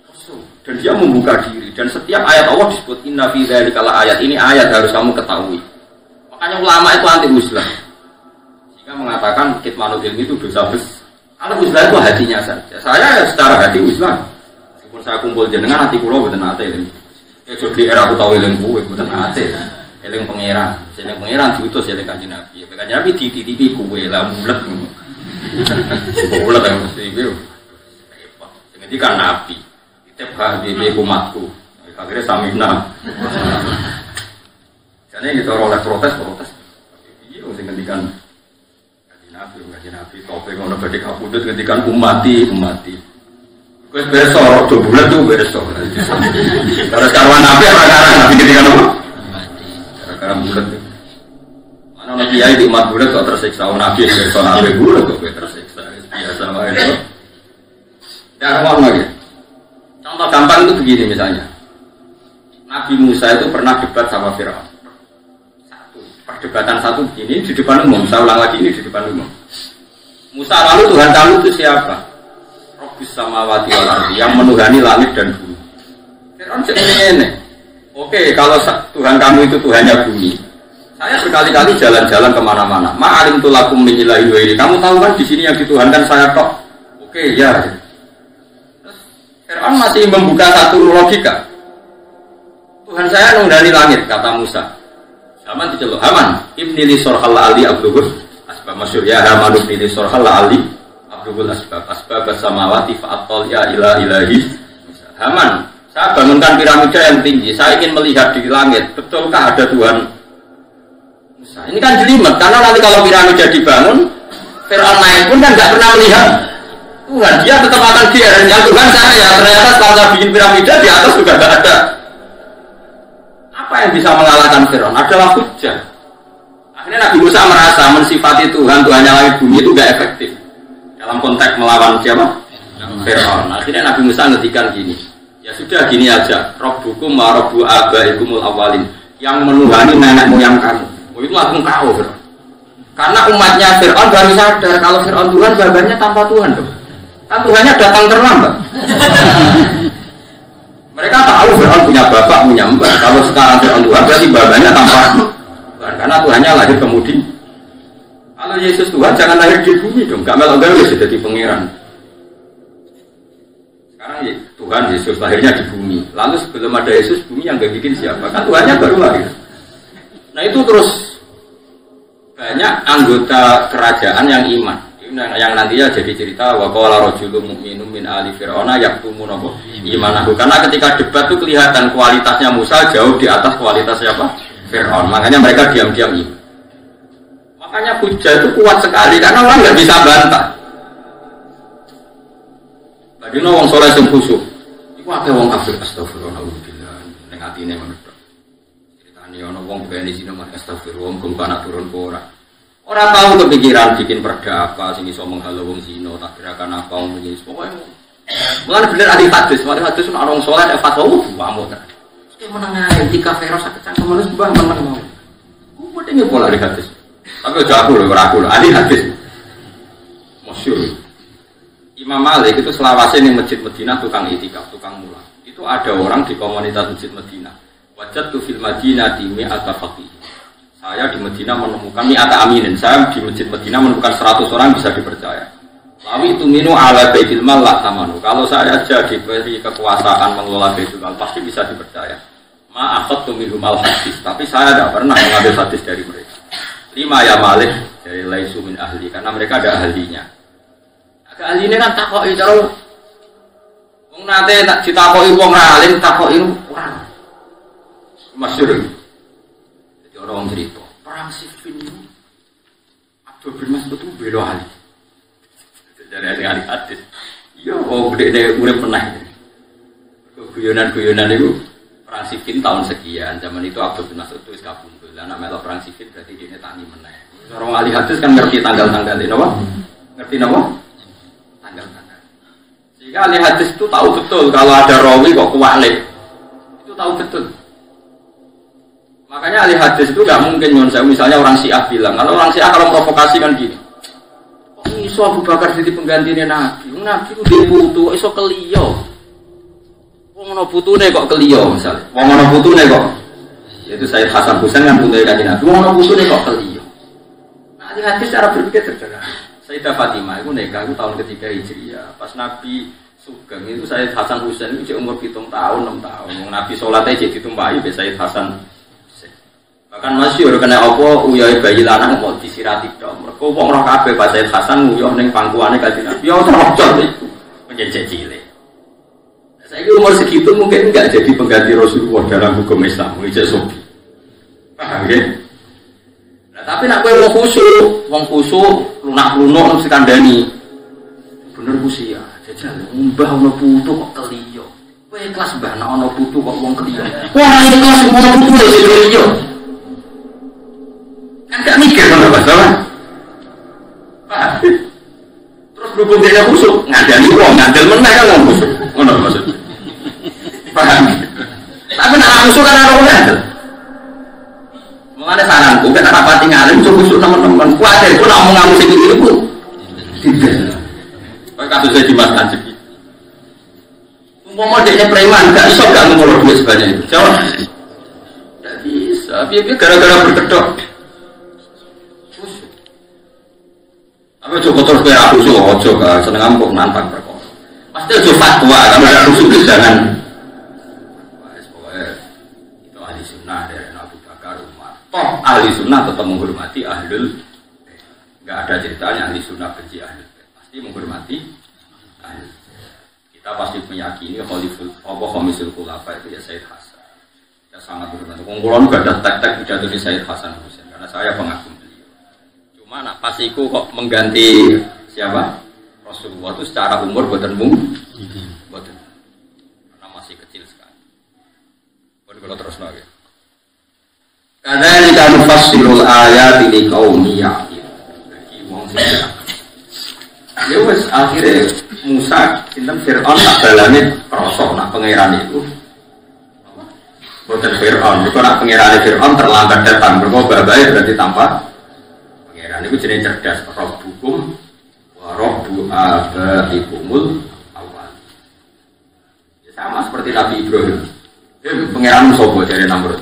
Rasul dan dia membuka diri. Dan setiap ayat Allah disebut inna fi dzalika ayat, ini ayat harus kamu ketahui. Makanya ulama itu anti uzlah, sehingga mengatakan kitmanul ilmi itu dosa besar. Kalau uzlah itu hatinya saja. Saya secara hati uzlah, meskipun saya kumpul jenengan hati kula mboten ate. Ya jadi era aku tahu eling kuwe mboten ate. Eling pangeran, eling pangeran diutus eling Kanjeng Nabi. Kanjeng Nabi dititipi kuwe lah mulet. Mulet yang mesti iki. Sing ngendikan Nabi, "Itibah bi umatku." Akhirnya samina. Jane kita oleh protes. Iya sing ngendikan Kanjeng Nabi tope ngono badhe kapundhut ngendikan umati. Wis besok do bulet tuh besok. Terus karwan Nabi Nabi ngendikan apa? Karena bulat itu, mana kiai di umat bulat kok tersiksa, nabi besok nabi bulat kok tersiksa, biasa lah itu. Ya ngomong lagi. Contoh gampang itu begini misalnya, Nabi Musa itu pernah debat sama Firaun. Perdebatan satu begini di depan umum, saya ulang lagi ini di depan umum. Musa lalu Tuhan kamu itu siapa? Rabbus samawati wal ardi, yang menuhani langit dan bumi. Firaun jadi ini. Oke, kalau Tuhan kamu itu Tuhannya bumi, saya berkali-kali jalan-jalan kemana-mana. Ma'alim tulakum min ilahi wa ini. Kamu tahu kan di sini yang dituhankan saya tok. Oke, ya. Terus Fir'aun masih membuka satu logika. Tuhan saya nunggangi langit, kata Musa. Haman diceluk, Haman, ibni li sorhal ali abduhul asbab masyur ya Haman ibni li sorhal ali abduhul asbab samawati fa'atol ya ilahi. Haman, saya bangunkan piramida yang tinggi, saya ingin melihat di langit, betulkah ada Tuhan? Musa, ini kan jelimet, karena nanti kalau piramida dibangun, Fir'aun naik pun kan nggak pernah melihat Tuhan, dia tetap akan yang Tuhan saya, ternyata setelah saya bikin piramida, di atas juga nggak ada. Apa yang bisa mengalahkan Fir'aun? Adalah hujjah. Akhirnya Nabi Musa merasa mensifati Tuhan, Tuhannya langit bumi itu nggak efektif dalam konteks melawan siapa? Fir'aun. Akhirnya Nabi Musa ngedikan gini, ya sudah gini aja, Rabbukum wa Rabbu abaikumul awalin, yang menuhani nenek moyang kamu. Oh, itu langsung kau Fir'aun. Karena umatnya Fir'aun baru sadar kalau Fir'aun Tuhan, babannya tanpa Tuhan dong. Kan Tuhannya datang terlambat. Mereka tahu Fir'aun punya bapak, punya mbak. Kalau sekarang Fir'aun Tuhan berarti babannya tanpa Tuhan, karena Tuhannya lahir kemudian. Kalau Yesus Tuhan jangan lahir di bumi dong, gak melok-melok bisa jadi pangeran. Sekarang ya, Tuhan Yesus lahirnya di bumi. Lalu sebelum ada Yesus, bumi yang gak bikin siapa? Kan Tuhannya baru lahir. Nah itu terus banyak anggota kerajaan yang iman. Yang nantinya jadi cerita wa qala rajulun mu'minun min ali fir'auna yaktumun imanahu. Karena ketika debat itu kelihatan kualitasnya Musa jauh di atas kualitas siapa? Fir'aun. Makanya mereka diam-diam iman. Makanya hujah itu kuat sekali karena orang nggak bisa bantah. Tadi wong soleh sing khusyuk. Iku akeh wong kafir astagfirullah ning atine menurut. Ceritane ana wong bene sine mak astagfirullah wong kana turun ora. Orang tahu kepikiran bikin perda apa, sing iso menghalau wong zina, tak gerakan apa wong ini. Pokoknya mulane bener ahli hadis, mari hadis ana wong saleh ada fatwa pamut. Iki meneng ae di kafe rasa kecangkem manusia mbah meneng mau. Ku penting pola ahli hadis. Tapi aja aku lho, ora aku lho, ahli hadis. Masyhur. Imam Malik itu selawase ning Masjid Madinah tukang itikaf, tukang mulang. Itu ada orang di komunitas Masjid Madinah. Wajadtu fil Madinah mi'ata faqih. Saya di Madinah menemukan mi'ata aminin. Saya di Masjid Madinah menemukan 100 orang bisa dipercaya. Lawi itu minu ala baitil mal la tamanu. Kalau saya aja diberi kekuasaan mengelola baitul mal pasti bisa dipercaya. Ma akhadtu minhum al hadis, tapi saya tidak pernah mengambil hadis dari mereka. 5 ya Malik dari laisu min ahli, karena mereka ada ahlinya. Agak ahlinya kan takoki kalau wong nate tak ditakoki wong alim takoki orang. Masyhur. Orang cerita, perang Siffin itu Abdul bin Mas'ud itu bela Ali. Dari ahli hadis. Iya, gede urip pernah. Guyonan-guyonan itu perang Siffin tahun sekian. Zaman itu Abdul bin Mas'ud itu kabundul. Anak melok perang Siffin berarti dia tani meneh. Orang ahli hadis kan ngerti tanggal-tanggal ini, apa? Ngerti apa? Tanggal-tanggal. Sehingga ahli hadis itu tahu betul kalau ada rawi kok kuwalik. Itu tahu betul. Makanya ahli hadis itu gak mungkin misalnya orang Syiah bilang, kalau orang Syiah kalau provokasi kan gini, kok iso Abu Bakar jadi penggantinya Nabi? Nabi itu diputu, iso keliyo. Wong ana putune kok keliyo misalnya. Wong ana putune kok. Yaitu Sayyid Hasan Husain kan putune kanjeng Nabi. Wong ana putune kok keliyo. Nah, ahli hadis cara berpikir sederhana. Sayyidah Fatimah itu nikah itu tahun ketiga Hijriah. Pas Nabi Sugeng itu Sayyid Hasan Husain itu umur 7 tahun, 6 tahun. Nabi salatnya jadi ditumpahi be Sayyid Hasan. Bahkan masyhur kena apa uyah bayi lanang mau disirati tok. Mergo wong roh kabeh Pak Said Hasan nguyuh ning pangkuane Kanjeng Nabi. Ya cocok iku. Menjejak cilik. Saiki umur segitu mungkin enggak jadi pengganti Rasulullah dalam hukum Islam. Ijek sobi. Paham nggih? Nah, tapi nek kowe wong khusyuk, lunak-lunuk mesti kandhani. Bener kusi ya. Jajal mbah ono putu kok keliyo. Kowe ikhlas mbah nek ono putu kok wong keliyo. Wah, ikhlas ono putu kok keliyo. Enggak mikir kalau masalah. Terus berhubung dia khusyuk, ngandani wong, ngandel meneh kan wong khusyuk. Ngono maksudnya. Paham? Tapi nek khusyuk kan ora ngandel. Mulane saranku kan ora pati ngalim khusyuk teman-teman. Kuwi itu nek ngomong sing iki ku. Tidak. Kayak kasus saya di Mas Anjek. Umpama dekne preman, gak iso gak ngomong duit sebanyak itu. Jawab. Tapi gara-gara berkedok. Tapi cukup terus kayak aku sih ojo kan, seneng kok nantang perkara. Pasti ojo fatwa, kalau ada khusus jangan. Pokoknya itu ahli sunnah dari Abu Bakar Umar. Toh ahli sunnah tetap menghormati ahlul. Enggak ada ceritanya ahli sunnah benci ahlul. Pasti menghormati ahlul. Kita pasti meyakini khamisul khulafa itu ya Sayyid Hasan. Ya sangat berhormat. Kumpulan gak ada tek-tek pidato di Sayyid Hasan Husain karena saya pengagum. Mana pasiku kok mengganti siapa? Rasulullah itu secara umur buatan buatan karena masih kecil sekali. Kalau terus lagi. Karena ini kan fasilul ayat ini kaum yakin. Ya wes akhirnya Musa sinten Fir'aun tak balane krosok nak pangeran itu. Buatan Fir'aun, itu nak pangeran Fir'aun terlambat datang berkobar-kobar berarti tanpa. Pangeran itu jenis cerdas, Rabbukum wa Rabbu abaikumul awal. Ya, sama seperti Nabi Ibrahim. Pangeran sobo dari Namrud.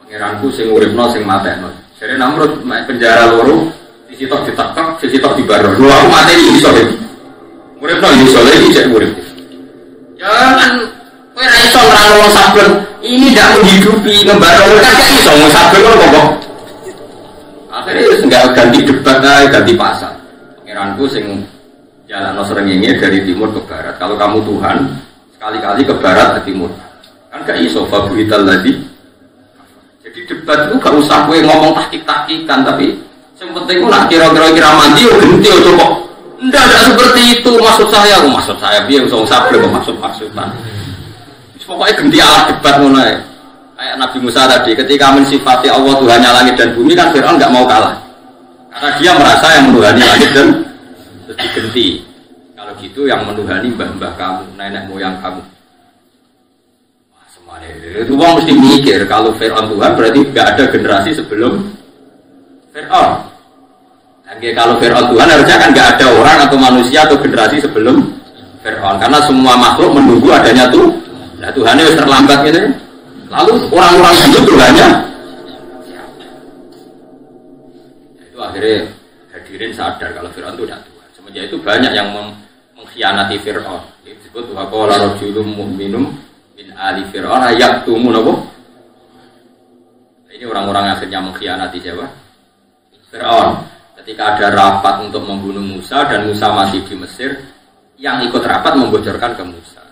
Pangeranku sing uripno sing matekno. Dari Namrud penjara loro, di situ ditekek, di situ dibaror. Lho aku mateni iso iki. Uripno iso iki cek urip. Jangan kowe ra iso ngrano wong sabar. Ini ndak menghidupi ngebaror kan gak iso wong sabar kok. Akhirnya tinggal ganti debat ganti pasar. Pangeranku sing jalan srengenge dari timur ke barat. Kalau kamu Tuhan, sekali-kali ke barat ke timur. Kan gak iso fabuhital lagi. Jadi debat itu gak usah gue ngomong tahkik-tahkikan, tapi yang penting ku nak kira-kira mandi yo genti yo kok. Ndak seperti itu maksud saya piye wong sabar maksud-maksudan. Pokoknya genti alat debat ngono ae. Kayak Nabi Musa tadi, ketika mensifati Allah Tuhannya langit dan bumi kan Fir'aun nggak mau kalah, karena dia merasa yang menuhani langit dan terus digenti. Kalau gitu yang menuhani mbah-mbah kamu, nenek moyang kamu. Wah, semuanya itu orang mesti mikir kalau Fir'aun Tuhan berarti nggak ada generasi sebelum Fir'aun. Dan kalau Fir'aun Tuhan harusnya kan nggak ada orang atau manusia atau generasi sebelum Fir'aun, karena semua makhluk menunggu adanya tuh. Nah Tuhannya harus terlambat gitu. Lalu orang-orang itu Tuhannya itu akhirnya hadirin sadar kalau Fir'aun itu tidak Tuhan. Semenjak itu banyak yang mengkhianati Fir'aun. Disebut waqala rajulun mu'minun min ali Fir'aun yaqtumun apa? Ini orang-orang yang akhirnya mengkhianati siapa? Fir'aun. Ketika ada rapat untuk membunuh Musa dan Musa masih di Mesir, yang ikut rapat membocorkan ke Musa.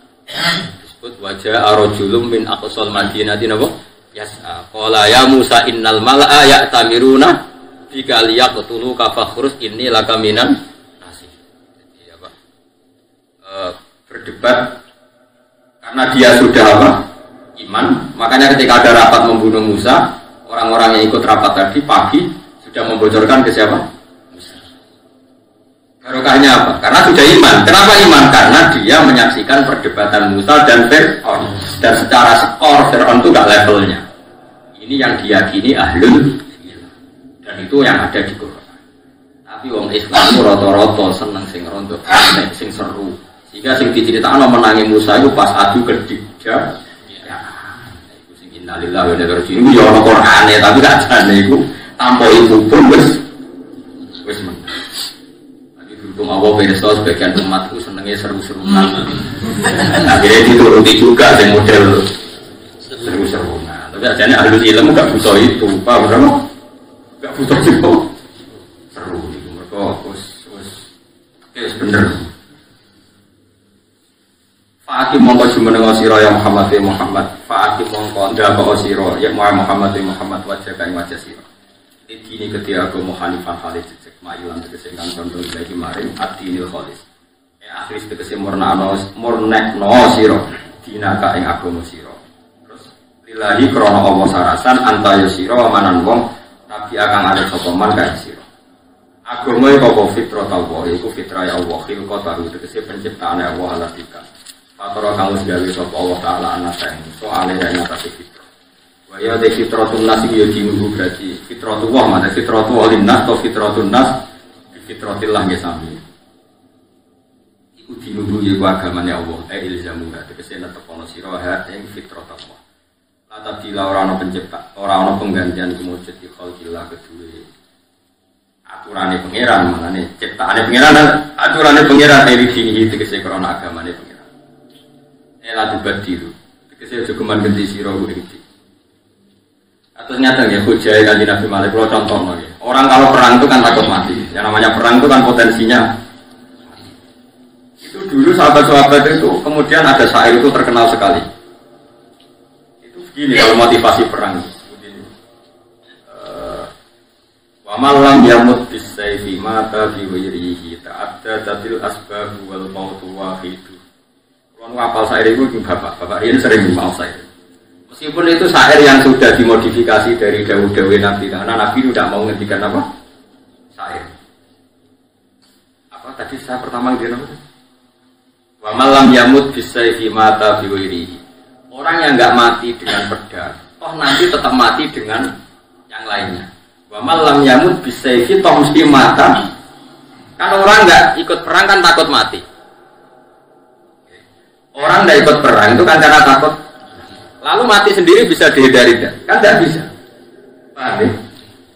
Wajah arojulum min aqsal madinati nabo yas'a qala ya Musa innal mala'a ya'tamiruna bika liyaqtuluka fakhrus inni laka minan nasih. Jadi apa? Berdebat karena dia sudah apa? Iman. Makanya ketika ada rapat membunuh Musa, orang-orang yang ikut rapat tadi pagi sudah membocorkan ke siapa? Barokahnya apa? Karena sudah iman. Kenapa iman? Karena dia menyaksikan perdebatan Musa dan Fir'aun. Dan secara skor Fir'aun itu gak levelnya. Ini yang diyakini ahlul. Dan itu yang ada di Quran. Tapi wong Islam itu rata-rata seneng sing rondo, sing seru. Sehingga sing diceritakan menangi Musa itu pas adu kedikja. Ya, itu sing innalillahi wa inna ilaihi raji'un. Itu ya ono Qur'ane, tapi gak jane iku tanpa itu pun wis menang. Allah berso sebagian umatku senengnya seru-seruan. Akhirnya dituruti juga sing model seru-seruan. Tapi ajane ahlul ilmu gak butuh itu, paham kan? Gak butuh itu. Seru itu mereka wis bener. Fa'ati mongko jumeneng sira ya Muhammad ya Muhammad. Fa'ati mongko ndapa sira ya Muhammad ya Muhammad wajah kae wajah sira. Ini ketika aku Hanifah Khalid cek mayulan tegese kang condong lagi maring adinil khalis. Akhir tegese murnekno sira dinaka ing agama sira. Terus lillahi krana Allah sarasan antaya sira manan wong tapi akan ada sapa man kae sira. Agama iku fitrah Allah, iku fitrah Allah, khilqatahu tegese penciptaan Allah alatika. Fatara kamu gawe sapa Allah taala ana saen soale yen atase fitrah. Waya de fitratul nas ya dinuhu berarti fitratullah mana fitratullah linnas atau fitratun nas fitratillah ya sami. Iku dinuhu ya agamane Allah ilzamu tegese netepono sira ing fitratullah. Lata bila orang pencipta, orang penggantian kemujud di khalqillah kedua. Aturannya pangeran mana nih? Ciptaannya pangeran, aturannya pangeran dari sini itu kesek korona agamanya pangeran. Elah dibadi itu, kesek cukuman ganti siro ini. Atau nyata ya hujai kaji Nabi Malik. Kalau contoh lagi, orang kalau perang itu kan takut mati. Yang namanya perang itu kan potensinya. Itu dulu sahabat-sahabat itu kemudian ada syair itu terkenal sekali. Itu begini kalau motivasi perang. Wa malam yamut bisayfi mata fi wirihi ta'addadatil asbab wal mautu wahidu. Kalau ngapal syair itu bapak ini sering mau syair. Meskipun itu syair yang sudah dimodifikasi dari dawuh-dawuh Nabi, karena Nabi tidak mau ngendikan apa? Syair. Apa tadi saya pertama ngendikan apa? Wa malam yamut bisayfi mata fi wirihi. Orang yang enggak mati dengan pedang, toh nanti tetap mati dengan yang lainnya. Wa malam yamut bisayfi toh mesti mata. Kan orang enggak ikut perang kan takut mati. Orang enggak ikut perang itu kan karena takut. Lalu mati sendiri bisa dihindari kan enggak bisa. Paham ya?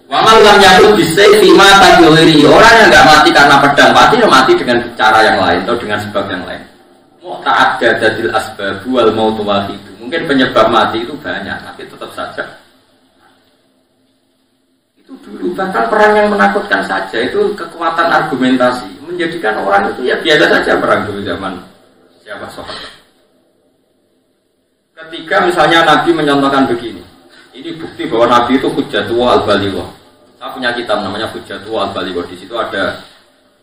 Wa malam yamut bisayfi mata fi orang yang enggak mati karena pedang, mati dengan cara yang lain atau dengan sebab yang lain. Ta'addadatil asbab wal mautu wahidu. Mungkin penyebab mati itu banyak, tapi tetap saja itu dulu bahkan perang yang menakutkan saja itu kekuatan argumentasi menjadikan orang itu ya biasa saja perang dulu zaman siapa sahabat. Ketika misalnya Nabi menyontohkan begini, ini bukti bahwa Nabi itu hujjatullah al-baligha. Saya punya kitab namanya Hujjatullah al-baligha. Di situ ada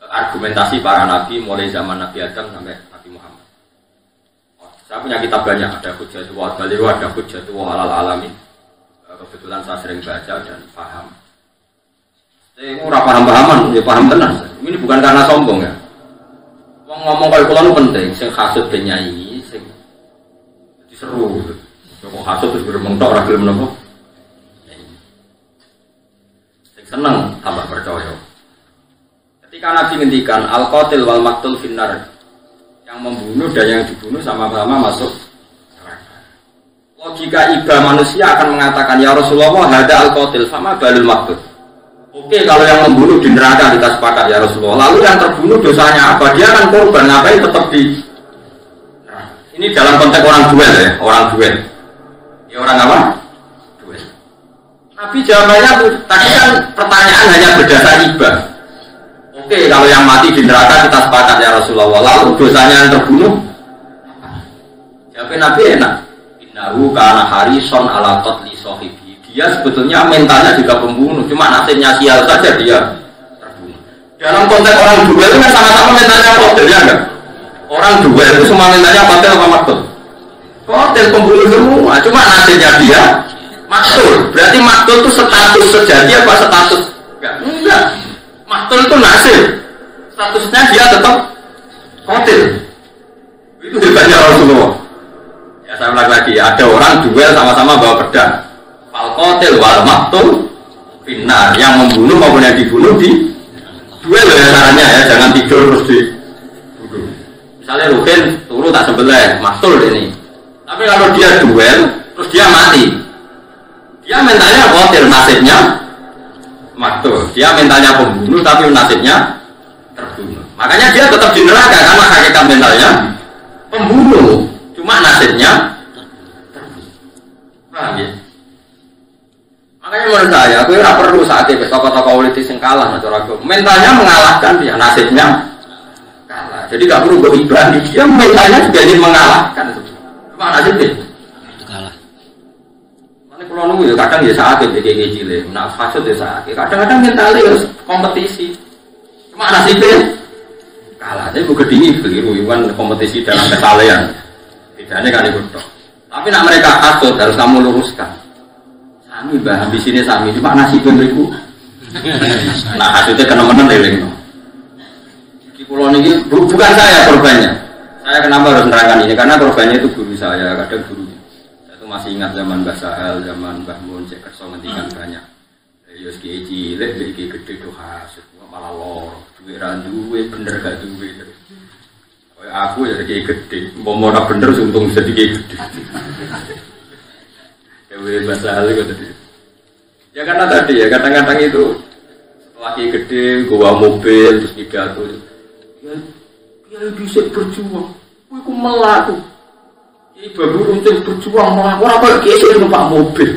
argumentasi para nabi mulai zaman Nabi Adam sampai Nabi Muhammad. Saya punya kitab banyak, ada Hujjatullah al-baligha, ada Hujjatullah al-alamin. Kebetulan saya sering baca dan paham. Ora paham-pahaman, ya paham tenan. Ini bukan karena sombong ya. Wong ngomong kaya kula nu penting, sing hasud ben nyanyi, sing seru. Kok hasud terus bermentok ora gelem napa? Sing seneng tambah percaya. Ketika Nabi ngendikan al-qatil wal maqtul finnar, yang membunuh dan yang dibunuh sama-sama masuk neraka. Logika iba manusia akan mengatakan ya Rasulullah hada al-qatil sama balul maqtul. Oke, kalau yang membunuh di neraka kita sepakat ya Rasulullah. Lalu yang terbunuh dosanya apa? Dia akan korban, ngapain tetap di? Nah, ini dalam konteks orang duel ya, orang duel. Ya orang apa? Duel. Nabi jawabannya tadi kan pertanyaan hanya berdasar ibah. Oke, kalau yang mati di neraka kita sepakat ya Rasulullah. Lalu dosanya yang terbunuh? Jawabnya Nabi enak. Innahu kana harison ala qatli sahibi. Dia sebetulnya mentalnya juga pembunuh, cuma nasibnya sial saja dia terbunuh. Dalam konteks orang duel itu kan sama-sama mentalnya kotel, ya enggak? Orang duel itu semua mentalnya kotel apa maktul? Kotel pembunuh semua, cuma nasibnya dia maktul. Berarti maktul itu status sejati apa status? Enggak. Maktul itu nasib. Statusnya dia tetap kotel. Itu hebatnya Rasulullah. Ya saya ulang lagi, ada orang duel sama-sama bawa pedang. Al-qatil wal maqtul finnar, yang membunuh maupun yang dibunuh di duel ya caranya ya, jangan tidur terus dibunuh. Misalnya Ruhin turu tak sebelah maqtul ini. Tapi kalau dia duel terus dia mati, dia mentalnya qatil, nasibnya maqtul. Dia mentalnya pembunuh tapi nasibnya terbunuh. Makanya dia tetap di neraka karena hakikat mentalnya pembunuh, cuma nasibnya terbunuh. Paham ya? Makanya menurut saya, aku tidak perlu saat itu tokoh-tokoh politis yang kalah, mentalnya mengalahkan dia, nasibnya kalah. Jadi tidak perlu beribadi, dia mentalnya juga ingin mengalahkan. Cuma nasibnya kalah. Mana kalau nunggu ya kadang ya saat itu kayak gini, nak hasut ya saat. Kadang-kadang mentalnya harus kompetisi, cuma nasibnya kalah. Jadi bukan dingin keliru, kan kompetisi dalam kesalahan. Bedanya kan itu. Tapi nak mereka hasut harus kamu luruskan. Kami bah di sini sami cuma nasibnya beribu. Nah hasilnya kena-kena leleng. Di pulau ini bukan saya korbannya. Saya kenapa harus menerangkan ini? Karena korbannya itu guru saya, kadang gurunya. Saya itu masih ingat zaman Mbah Sahal, zaman Mbah Mun, saya kerso ngendikan banyak. Yos kiai cilik, kiai gede tuh hasil, malah lor, duit randuwe, bener gak duit. Aku ya kiai gede, mau bener untung bisa kiai gede. bahasa halus tadi. Ya karena tadi ya kadang-kadang itu laki gede, gua mobil terus pidato. Ya bisa berjuang. Aku melaku. Ini baru runcing berjuang melaku. Apa kiai numpak mobil?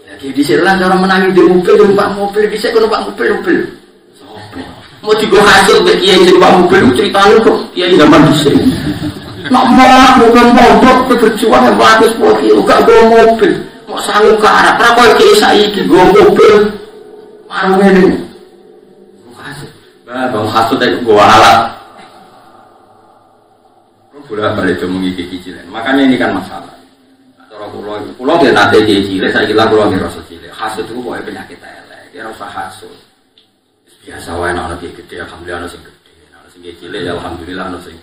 Ya kiai di sini lah orang menangis di mobil, numpak mobil. Bisa numpak mobil. Mau digo hasil bagi kiai numpak mobil ceritanya kok kiai zaman di sini. Nak malah bukan mogok berjuang yang bagus pokoknya gak bawa mobil mau sanggup ke arah kenapa kiai saiki bawa mobil marung ini bang hasut itu bawa alat boleh balik ke mengikuti cilik makanya ini kan masalah cara pulau dia nanti cilik saya kira pulau dia rasa cilik hasut itu pokoknya penyakit elek dia rasa hasut biasa wae anak gede alhamdulillah anak sing gede anak sing cilik ya alhamdulillah anak sing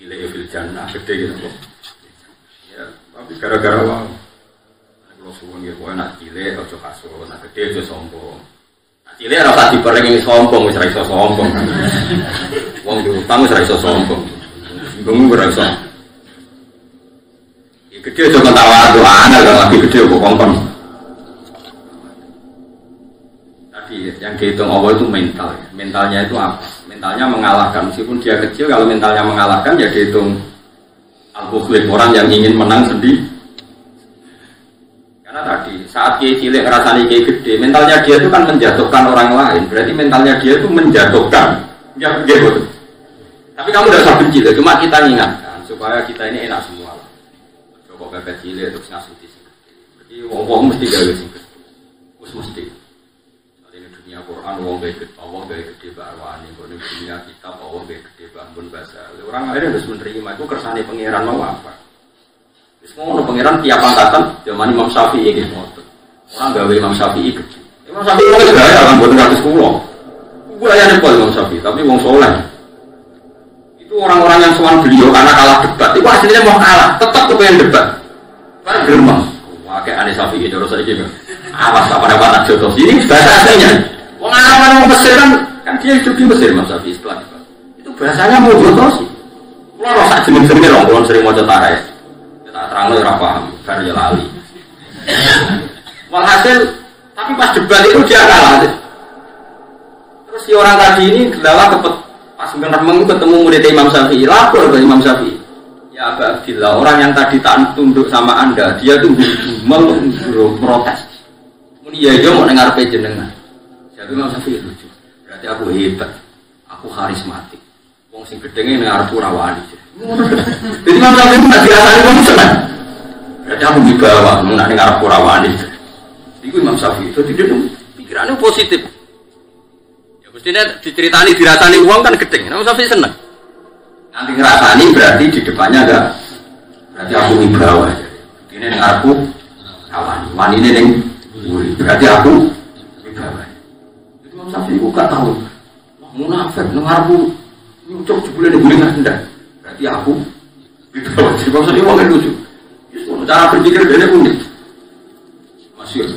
cilik fil jannah gede gitu ya tapi gara-gara wong kalau suwun ya kowe nak cilik aja kasut nak gede aja sombong nak cilik ora usah diperengi sombong wis ra iso sombong wong diutang wis ra iso sombong bingung ora iso ya gede aja ketawa doana kalau lagi gede kok kongkon tadi yang dihitung Allah itu mental ya. Mentalnya itu apa? Mentalnya mengalahkan meskipun dia kecil kalau mentalnya mengalahkan ya dihitung al-mukhlif orang yang ingin menang sendiri karena tadi saat kiai cilik ngerasani kiai gede mentalnya dia itu kan menjatuhkan orang lain berarti mentalnya dia itu menjatuhkan ya begitu tapi kamu udah usah benci cuma kita ingatkan supaya kita ini enak semua coba bebek cilik terus ngasuti jadi wong mesti gawe sing mesti Quran wong gede Allah gede barwani kene dunia kitab Allah gede bangun bahasa orang lain harus menerima itu kersane pangeran mau apa wis ngono pangeran tiap angkatan zaman Imam Syafi'i iki ngoten orang gawe Imam Syafi'i gede Imam Syafi'i wong gaya kan mboten kados kula ayane kok Imam Syafi'i tapi wong saleh itu orang-orang yang sowan beliau karena kalah debat itu aslinya mau kalah tetap kepengen debat kan geremeng wae ane Syafi'i terus saiki awas apa dapat jotos ini bahasa aslinya wong orang Mesir kan dia hidup di Mesir Mas Syafi'i setelah itu bahasanya mau jotos kalau rasa jeneng-jenenge orang kulon sering maca tarikh tak terang ora paham bar ya lali walhasil tapi pas debat itu dia kalah terus si orang tadi ini gelala pas ngeremeng ketemu murid Imam Syafi'i lapor ke Imam Syafi'i ya Aba Abdillah orang yang tadi tak tunduk sama anda dia tuh protes muni ya yo mau ngarepe jenengan jadi Imam Syafi'i lucu berarti aku hebat aku karismatik wong sing gedenge nang arep ora wani jadi Imam Syafi'i tak dirasani wong seneng berarti aku di bawah nang ngarep ora wani iku Imam Syafi'i itu dia pikirannya positif ya mestinya diceritani dirasani wong kan gedeng Imam Syafi'i seneng nanti ngerasani berarti di depannya enggak berarti aku di bawah ini nang arepku kawan wanine ning berarti aku di bawah Imam Syafi'i gak tahu munafik nang arepku nyucuk jebule ning guling ndak berarti aku di bawah jadi maksudnya wong lucu cara berpikir dia unik masyhur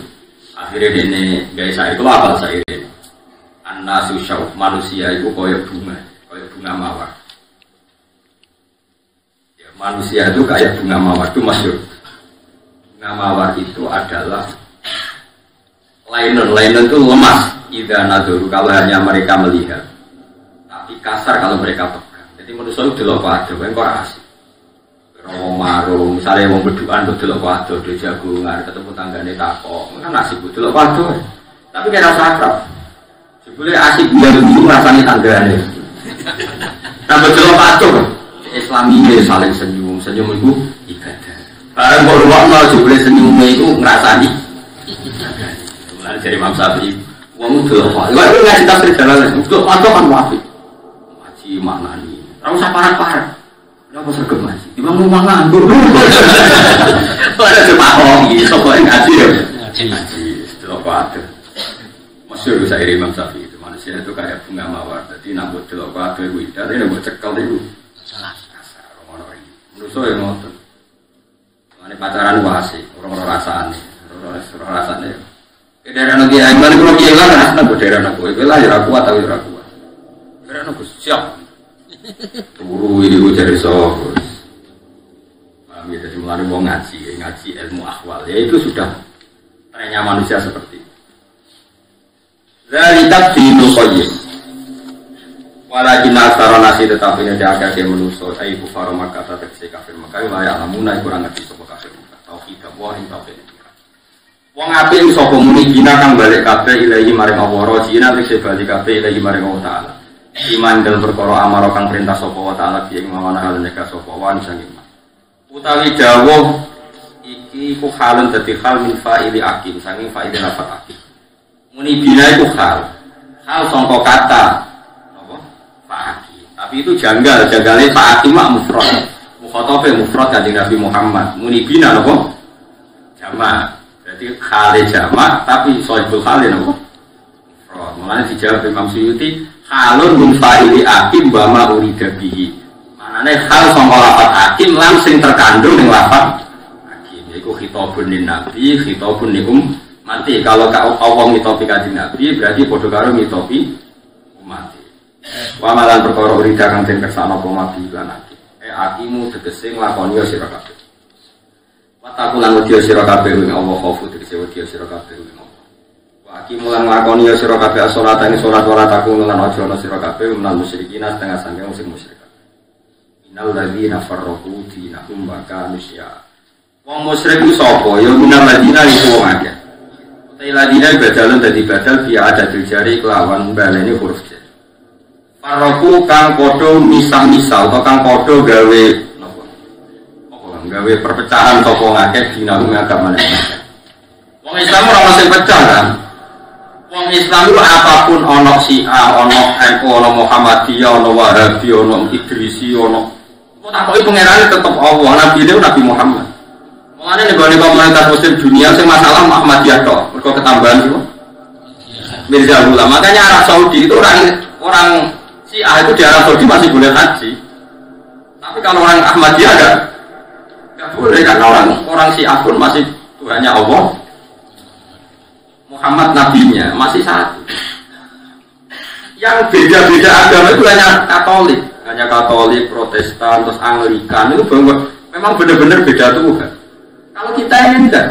akhirnya ini guys saya itu apa saya ini an-nasu syauh manusia itu kayak bunga mawar ya, manusia itu kayak bunga mawar itu masyhur bunga mawar itu adalah lainan itu lemas idza naduru kalau hanya mereka melihat tapi kasar kalau mereka pegang jadi manusia itu delok padha kok asik wong marung, misalnya wong berduaan delok padha do jagungan ketemu tanggane takok, kan asik delok padha. Tapi kira sakrap. Jebule asik bilang rasane tanggane. Tambah delok padha. Islamine saling senyum iku ibadah. Bareng kok rumakno jebule senyume iku ngrasani. Mulane dari Imam Syafi'i, wong delok padha. Lha ngaji tafsir jalan, delok padha kan wae. Ngaji maknani. Ora usah parah-parah. Kenapa sergap ngaji? Imam mau nganggur. Ada jemaah ini, soalnya ngaji ya. Ngaji, setelah pada. Masyhur saya Imam Syafi'i itu manusia itu kayak bunga mawar. Jadi nak buat celok pada itu, tapi nak buat cekal itu. Salah. Orang-orang ini. Menurut saya ngotot. Ini pacaran wasi, orang-orang rasanya, orang-orang rasanya. Daerah negeri Aiman kalau hilang, rasanya buat daerah negeri. Hilang ya kuat tapi kuat. Daerah negeri siap. Turu ini gue cari soal, jadi mulai mau ngaji ngaji ilmu akhwal. Ya itu sudah trennya manusia seperti itu. Zalikat dinul qayyim. Walakin aksara nasi tetapi ini agak dia menuso. Ayu kufar Makkah tegese kafir Makkah. Wala alamuna kurang ngerti sapa kafir Makkah. Tauhid wa ing tauhid. Wong apik sapa muni dina kang balik kabeh ilahi maring Allah. Rojina tegese balik kabeh ilahi maring Allah Taala. Iman dalam perkara amara kang perintah sapa wa Taala bi ing mawana hal nyegah sapa wa sanging. Utawi dawuh iki ku halun dadi hal min fa'ili akim sanging fa'ili lafat akim. Muni bina iku hal sangka kata apa? Fa'akim. Tapi itu janggal, janggale fa'akim mak mufrad. Mukhatabe mufrad kanjeng Nabi Muhammad. Muni bina napa? Jamak. Berarti hale jamak tapi soibul hale napa? Mufrad. Mulane dijawab Imam Suyuti halun min fa'ili akim wa ma urida bihi. Manane hal sangka lafat akim langsung terkandung ning lafat akim. Iku khitabun lin nabi, khitabun li mati. Kalau Allah ngitopi kanjeng Nabi berarti padha karo ngitopi umat. Wa malan perkara urida kang den kersane apa mati lan akim. Akimu tegese nglakoni sira kabeh. Wa taqulan wedi sira kabeh ing Allah khaufu tegese wedi sira kabeh ing Allah. Wa akimu lan nglakoni sira kabeh salatane salat ora takun lan aja ana sira kabeh menal musyrikin setengah sangge sing musyrik. Innal ladzina farraqu dinahum wa kanu syi'a. Wong musyrik ku sapa? Ya minal ladzina iku wong akeh. Ladina badalun dadi badal biya ada jari kelawan baleni huruf j. Farroku kang podo misah-misah atau kang podo gawe gawe perpecahan toko ngakeh dinahum agamane. Wong Islam ora mesti pecah kan. Wong Islam itu apapun ono Syiah, ono NU, ono Muhammadiyah, ono Wahabi, ono Idrisi, ono kok takoki pangerane tetep Allah, nabi ne Nabi Muhammad. Mengenai negara komunitas muslim dunia, sing masalah Ahmadiyah toh, mereka ketambahan itu. Mirza Ghulam, makanya Arab Saudi itu orang Syiah itu di Arab Saudi masih boleh haji. Tapi kalau orang Ahmadiyah nggak boleh karena orang Syiah pun masih Tuhannya Allah, Muhammad nabinya masih satu. Yang beda-beda agama itu hanya Katolik, Protestan, terus Anglikan itu memang benar-benar beda Tuhan. Kalau kita ini enggak,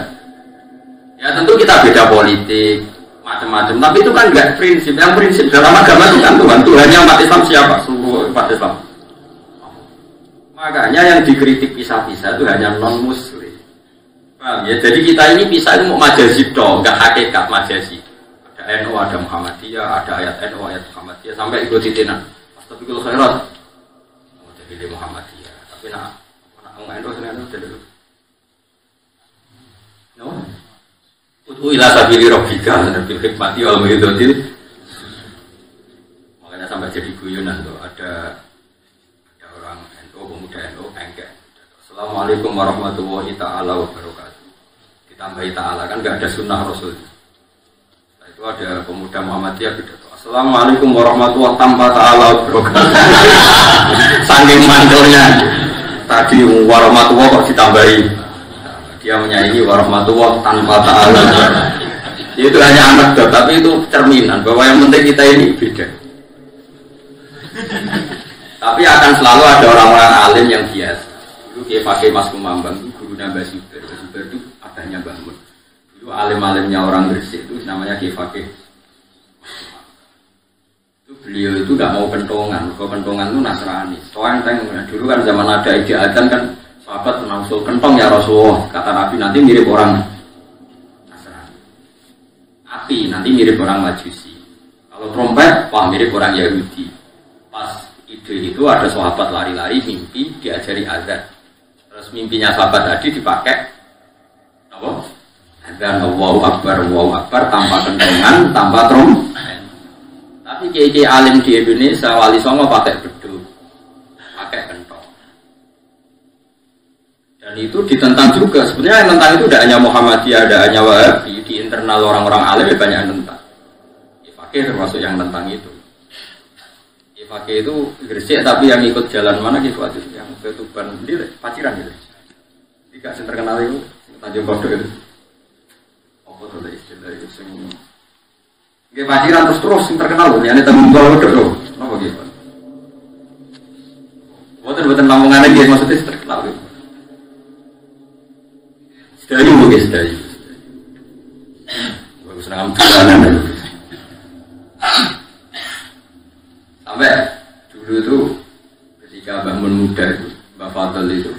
ya tentu kita beda politik, macam-macam. Tapi itu kan enggak prinsip. Yang prinsip dalam agama itu kan Tuhannya umat Islam siapa? Seluruh umat Islam. Makanya yang dikritik pisah-pisah itu hanya non-Muslim. Paham ya? Jadi kita ini pisah itu mau majazi dong, enggak hakikat majazi. Ada NU, ada Muhammadiyah, ada ayat NU, ayat Muhammadiyah sampai ikut titinan. Astagfirullah khairat. Mau jadi Muhammadiyah. Tapi nak NU senang jadi Utu ila sabili rabbika bil hikmati wal mau'izatil. Makanya sampai jadi guyonan tuh ada orang NU, pemuda NU engke. Assalamualaikum warahmatullahi taala wabarakatuh. Ditambahi taala kan enggak ada sunnah Rasul. Nah, itu ada pemuda Muhammadiyah pidato. Assalamualaikum warahmatullahi taala wabarakatuh. Saking mantelnya tadi warahmatullahi kok ditambahi. Dia menyaingi warahmatullah tanpa ta'ala. Itu hanya anekdot, tapi itu cerminan bahwa yang penting kita ini beda. Tapi akan selalu ada orang-orang alim yang biasa. Dulu dia pakai Mas Kumambang, gurunya Mbak Zubair. Mbak Zubair itu adanya Mbak Mun. Dulu alim-alimnya orang Gresik itu namanya Kiai Fakih. Itu beliau itu nggak mau kentongan. Kalau kentongan itu Nasrani. Soalnya dulu kan zaman ada ide adzan kan. Sahabat menangsul kentong ya Rasulullah, kata Nabi nanti mirip orang Nasrani. Api nanti mirip orang Majusi. Kalau trompet, wah mirip orang Yahudi. Pas ide itu ada sahabat lari-lari mimpi diajari azan. Terus mimpinya sahabat tadi dipakai apa? Azan Allahu Akbar tanpa kentongan, tanpa trompet. Tapi kiai alim di Indonesia wali songo pakai beduk, pakai kentong. Dan itu ditentang juga. Sebenarnya yang tentang itu tidak hanya Muhammadiyah, ada hanya Wahabi. Di internal orang-orang alim banyak yang tentang. Fakih termasuk yang tentang itu. Fakih itu Gresik tapi yang ikut jalan mana gitu aja. Yang ke Tuban sendiri, Paciran gitu. Tiga yang terkenal itu Tanjung Kodok itu. Apa tuh istilah itu semua. Di Paciran terus yang terkenal loh. Yang Tanjung Kodok loh. Apa gitu? Bukan Lamongan lagi maksudnya terkenal gitu. guys dari. Bagus senang ambulan. Sampai dulu itu ketika bangun muda itu, Mbak Fadl itu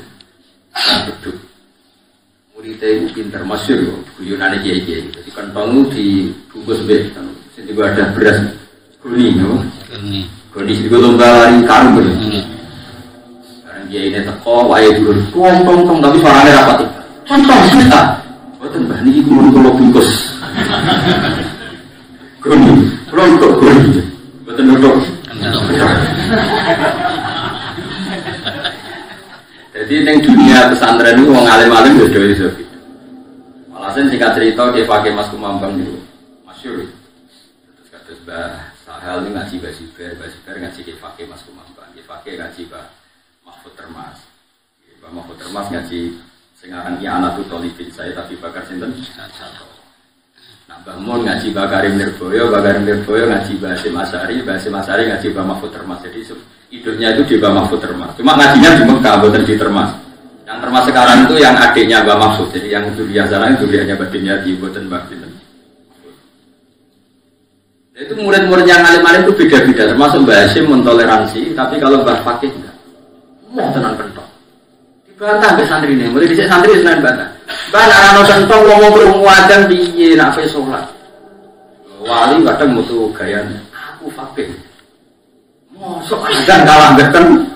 beduk. Muridnya itu pintar masyhur, guyonane kiai-kiai. Jadi kantong di bungkus bed, jadi ada beras kuning, kuning itu lomba lari karung bener. Sekarang kiai ini teko, wae dulu, tong tapi suaranya rapat. Tong kita, bukan bah ini kurung kalau bungkus. Kuning, kurung kok kuning, bukan duduk. Jadi yang dunia pesantren itu orang alim-alim beda itu. Malahan singkat cerita dia pakai Mas Kumambang itu masyhur. Terus kata Mbah Sahal ini ngaji Basiber ngaji dia pakai Mas Kumambang, dia pakai ngaji Mbah Mahfud Termas. Mbah Mahfud Termas ngaji sekarang ya anak tuh tolipin saya tapi bakar sinten satu. Nah Mbah Mun ngaji Mbah Karim Nirboyo ngaji Mbah Hasyim Asy'ari ngaji Mbah Mahfud Termas. Jadi hidupnya itu di Mbah Mahfud Termas. Cuma ngajinya di Mekah, bukan di Termas. Yang Termas sekarang itu yang adiknya Mbah Mahfud. Jadi yang Duriah sana itu Duriahnya Badinnya di buatan Mbah Mahfud. Itu murid-murid yang alim-alim itu beda-beda. Termasuk Mbah Hasyim mentoleransi, tapi kalau Mbah Fakih enggak. Mau tenang kentok. Dibantah ke santri ini. Mulai dicek santri senang bantah. Mbah narano kentok ngomong krungu adzan piye nak pe salat. Wali kadang mutu gayane. Aku Fakih. Mosok adzan kalah beten.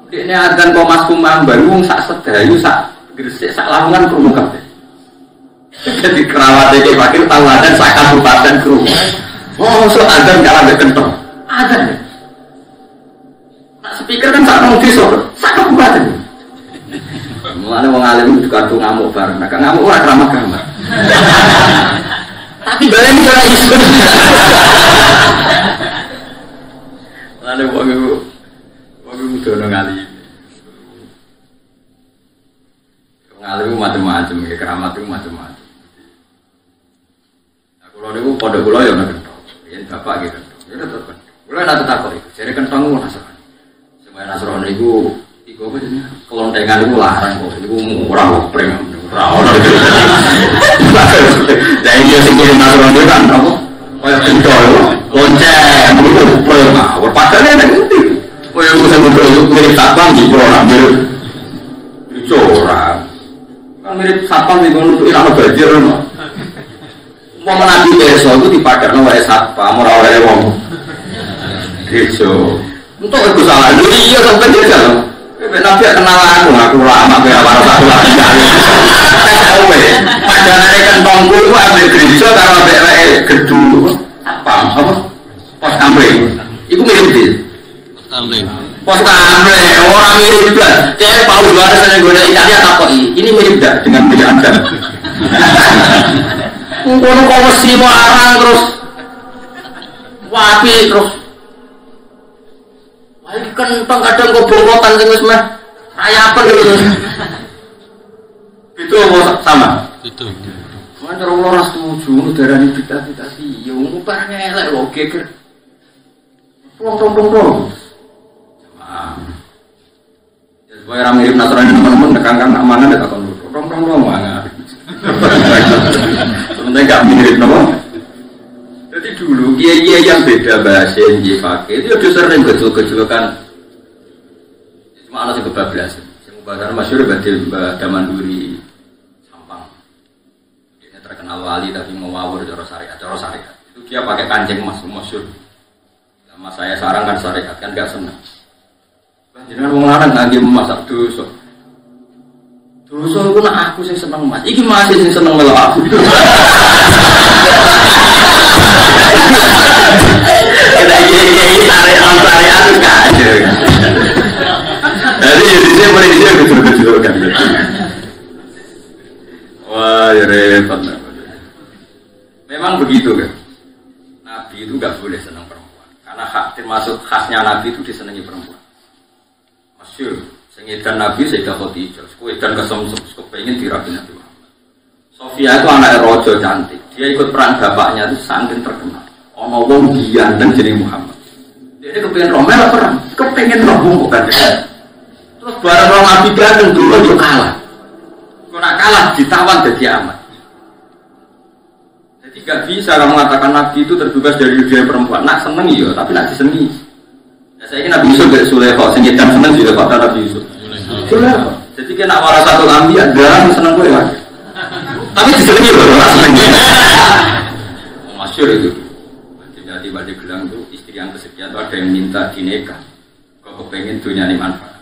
Dekne adzan kok Mas Kumambang wong sak sedayu sak Gresik sak Lamongan krungu kabeh. Jadi kerawate iki Fakir tahu adzan sak kabupaten krungu. Mosok adzan kalah beten to. Adzan. Nak speaker kan sak nang desa, sak kabupaten. Mulane wong alim itu kartu ngamuk bareng. Nek ngamuk ora kramah-kramah. Tapi bareng ora iso. Lalu wong dono ngali. Ngali macam-macam, ya keramat itu macam-macam. Nah, kalau niku padha kula ya nek kentok. Yen bapak gitu. Ya tetep. Kula nak takok iku, jare kentong ku Nasrani. Semaya Nasrani iku apa jenenge? Kelontengan iku larang kok. Iku ora opreng, ora ono. Lah iki sing Nasrani kan apa? Kaya pentol, lonceng, itu opreng. Ora padane nek ngendi. Kaya usah ngobrol mirip satpam di ora mirip. Dicorak. Kan mirip satpam iki ngono iki ana banjir ono. Mau menabi desa itu dipadakno wae satpam ora oleh wong. Desa. Untuk itu salah. Iya sampai desa lho. Nabi kenal aku lama kayak para satu lagi kali. Padahal kan tonggo itu ambil gereja kalau ambil gedung apa? Pos kamling. Itu mirip sih. Pos kamling orang mirip juga. Saya Paul Baras yang gue Italia takut ini mirip tidak dengan penjaga. Kono kok mesti mau arang terus wapi terus. Ayo kentong kadang kok bongkotan sing wis meh rayapan gitu. Itu apa sama? Itu. Mana terus ora setuju darani kita sih. Ya wong barang elek kok geger. Plong. Ya supaya ra mirip Nasrani teman-teman nekangkan amanah nek takon. Plong banget. Sebenarnya enggak mirip napa? Jadi dulu kiai yang beda bahasa yang dipakai itu udah sering gejol-gejolkan. Cuma ada kebablasan. Yang bahasa masyhur Mbah Damanduri Sampang. Dia terkenal wali tapi ngawur cara syariat. Itu dia pakai kancing emas masyhur. Sama saya sarang kan syariat kan enggak senang. Jangan wong lanang ngangge masak dosa. Dosa iku nek aku sing seneng Mas. Iki masih sing seneng melo aku. Kita gini tarik aku kaje. Jadi dia boleh dia betul kan. Wah, ya repot. Memang begitu kan. Nabi itu nggak boleh senang perempuan. Karena termasuk khasnya Nabi itu disenangi perempuan. Masyhur, sengidan Nabi Sayyidah Khadijah. Kuedan kesemsem kepengin dirabi Nabi Muhammad. Sofia itu anak rojo cantik. Dia ikut perang bapaknya itu saking terkenal. Ono wong ganteng jenenge Muhammad. Dia kepengin Romel perang, kepengin rombong bukan. Terus bareng Nabi ganteng dulu yo kalah. Kok nak kalah ditawan jadi amat. Jadi gak bisa kamu mengatakan Nabi itu terbebas dari dunia perempuan. Nak seneng ya, tapi nak disengi. Ya, saya ini Nabi Yusuf dari Sulaiman, sengitan seneng juga pada Nabi Yusuf. Sulaiman. Jadi kena warah satu ambil, ada seneng gue ya. Tapi disengi loh, orang seneng. Masyur itu. Tiba-tiba di gelang itu istri yang kesekian itu ada yang minta dinikah. Kau kepengen dunia ini manfaat.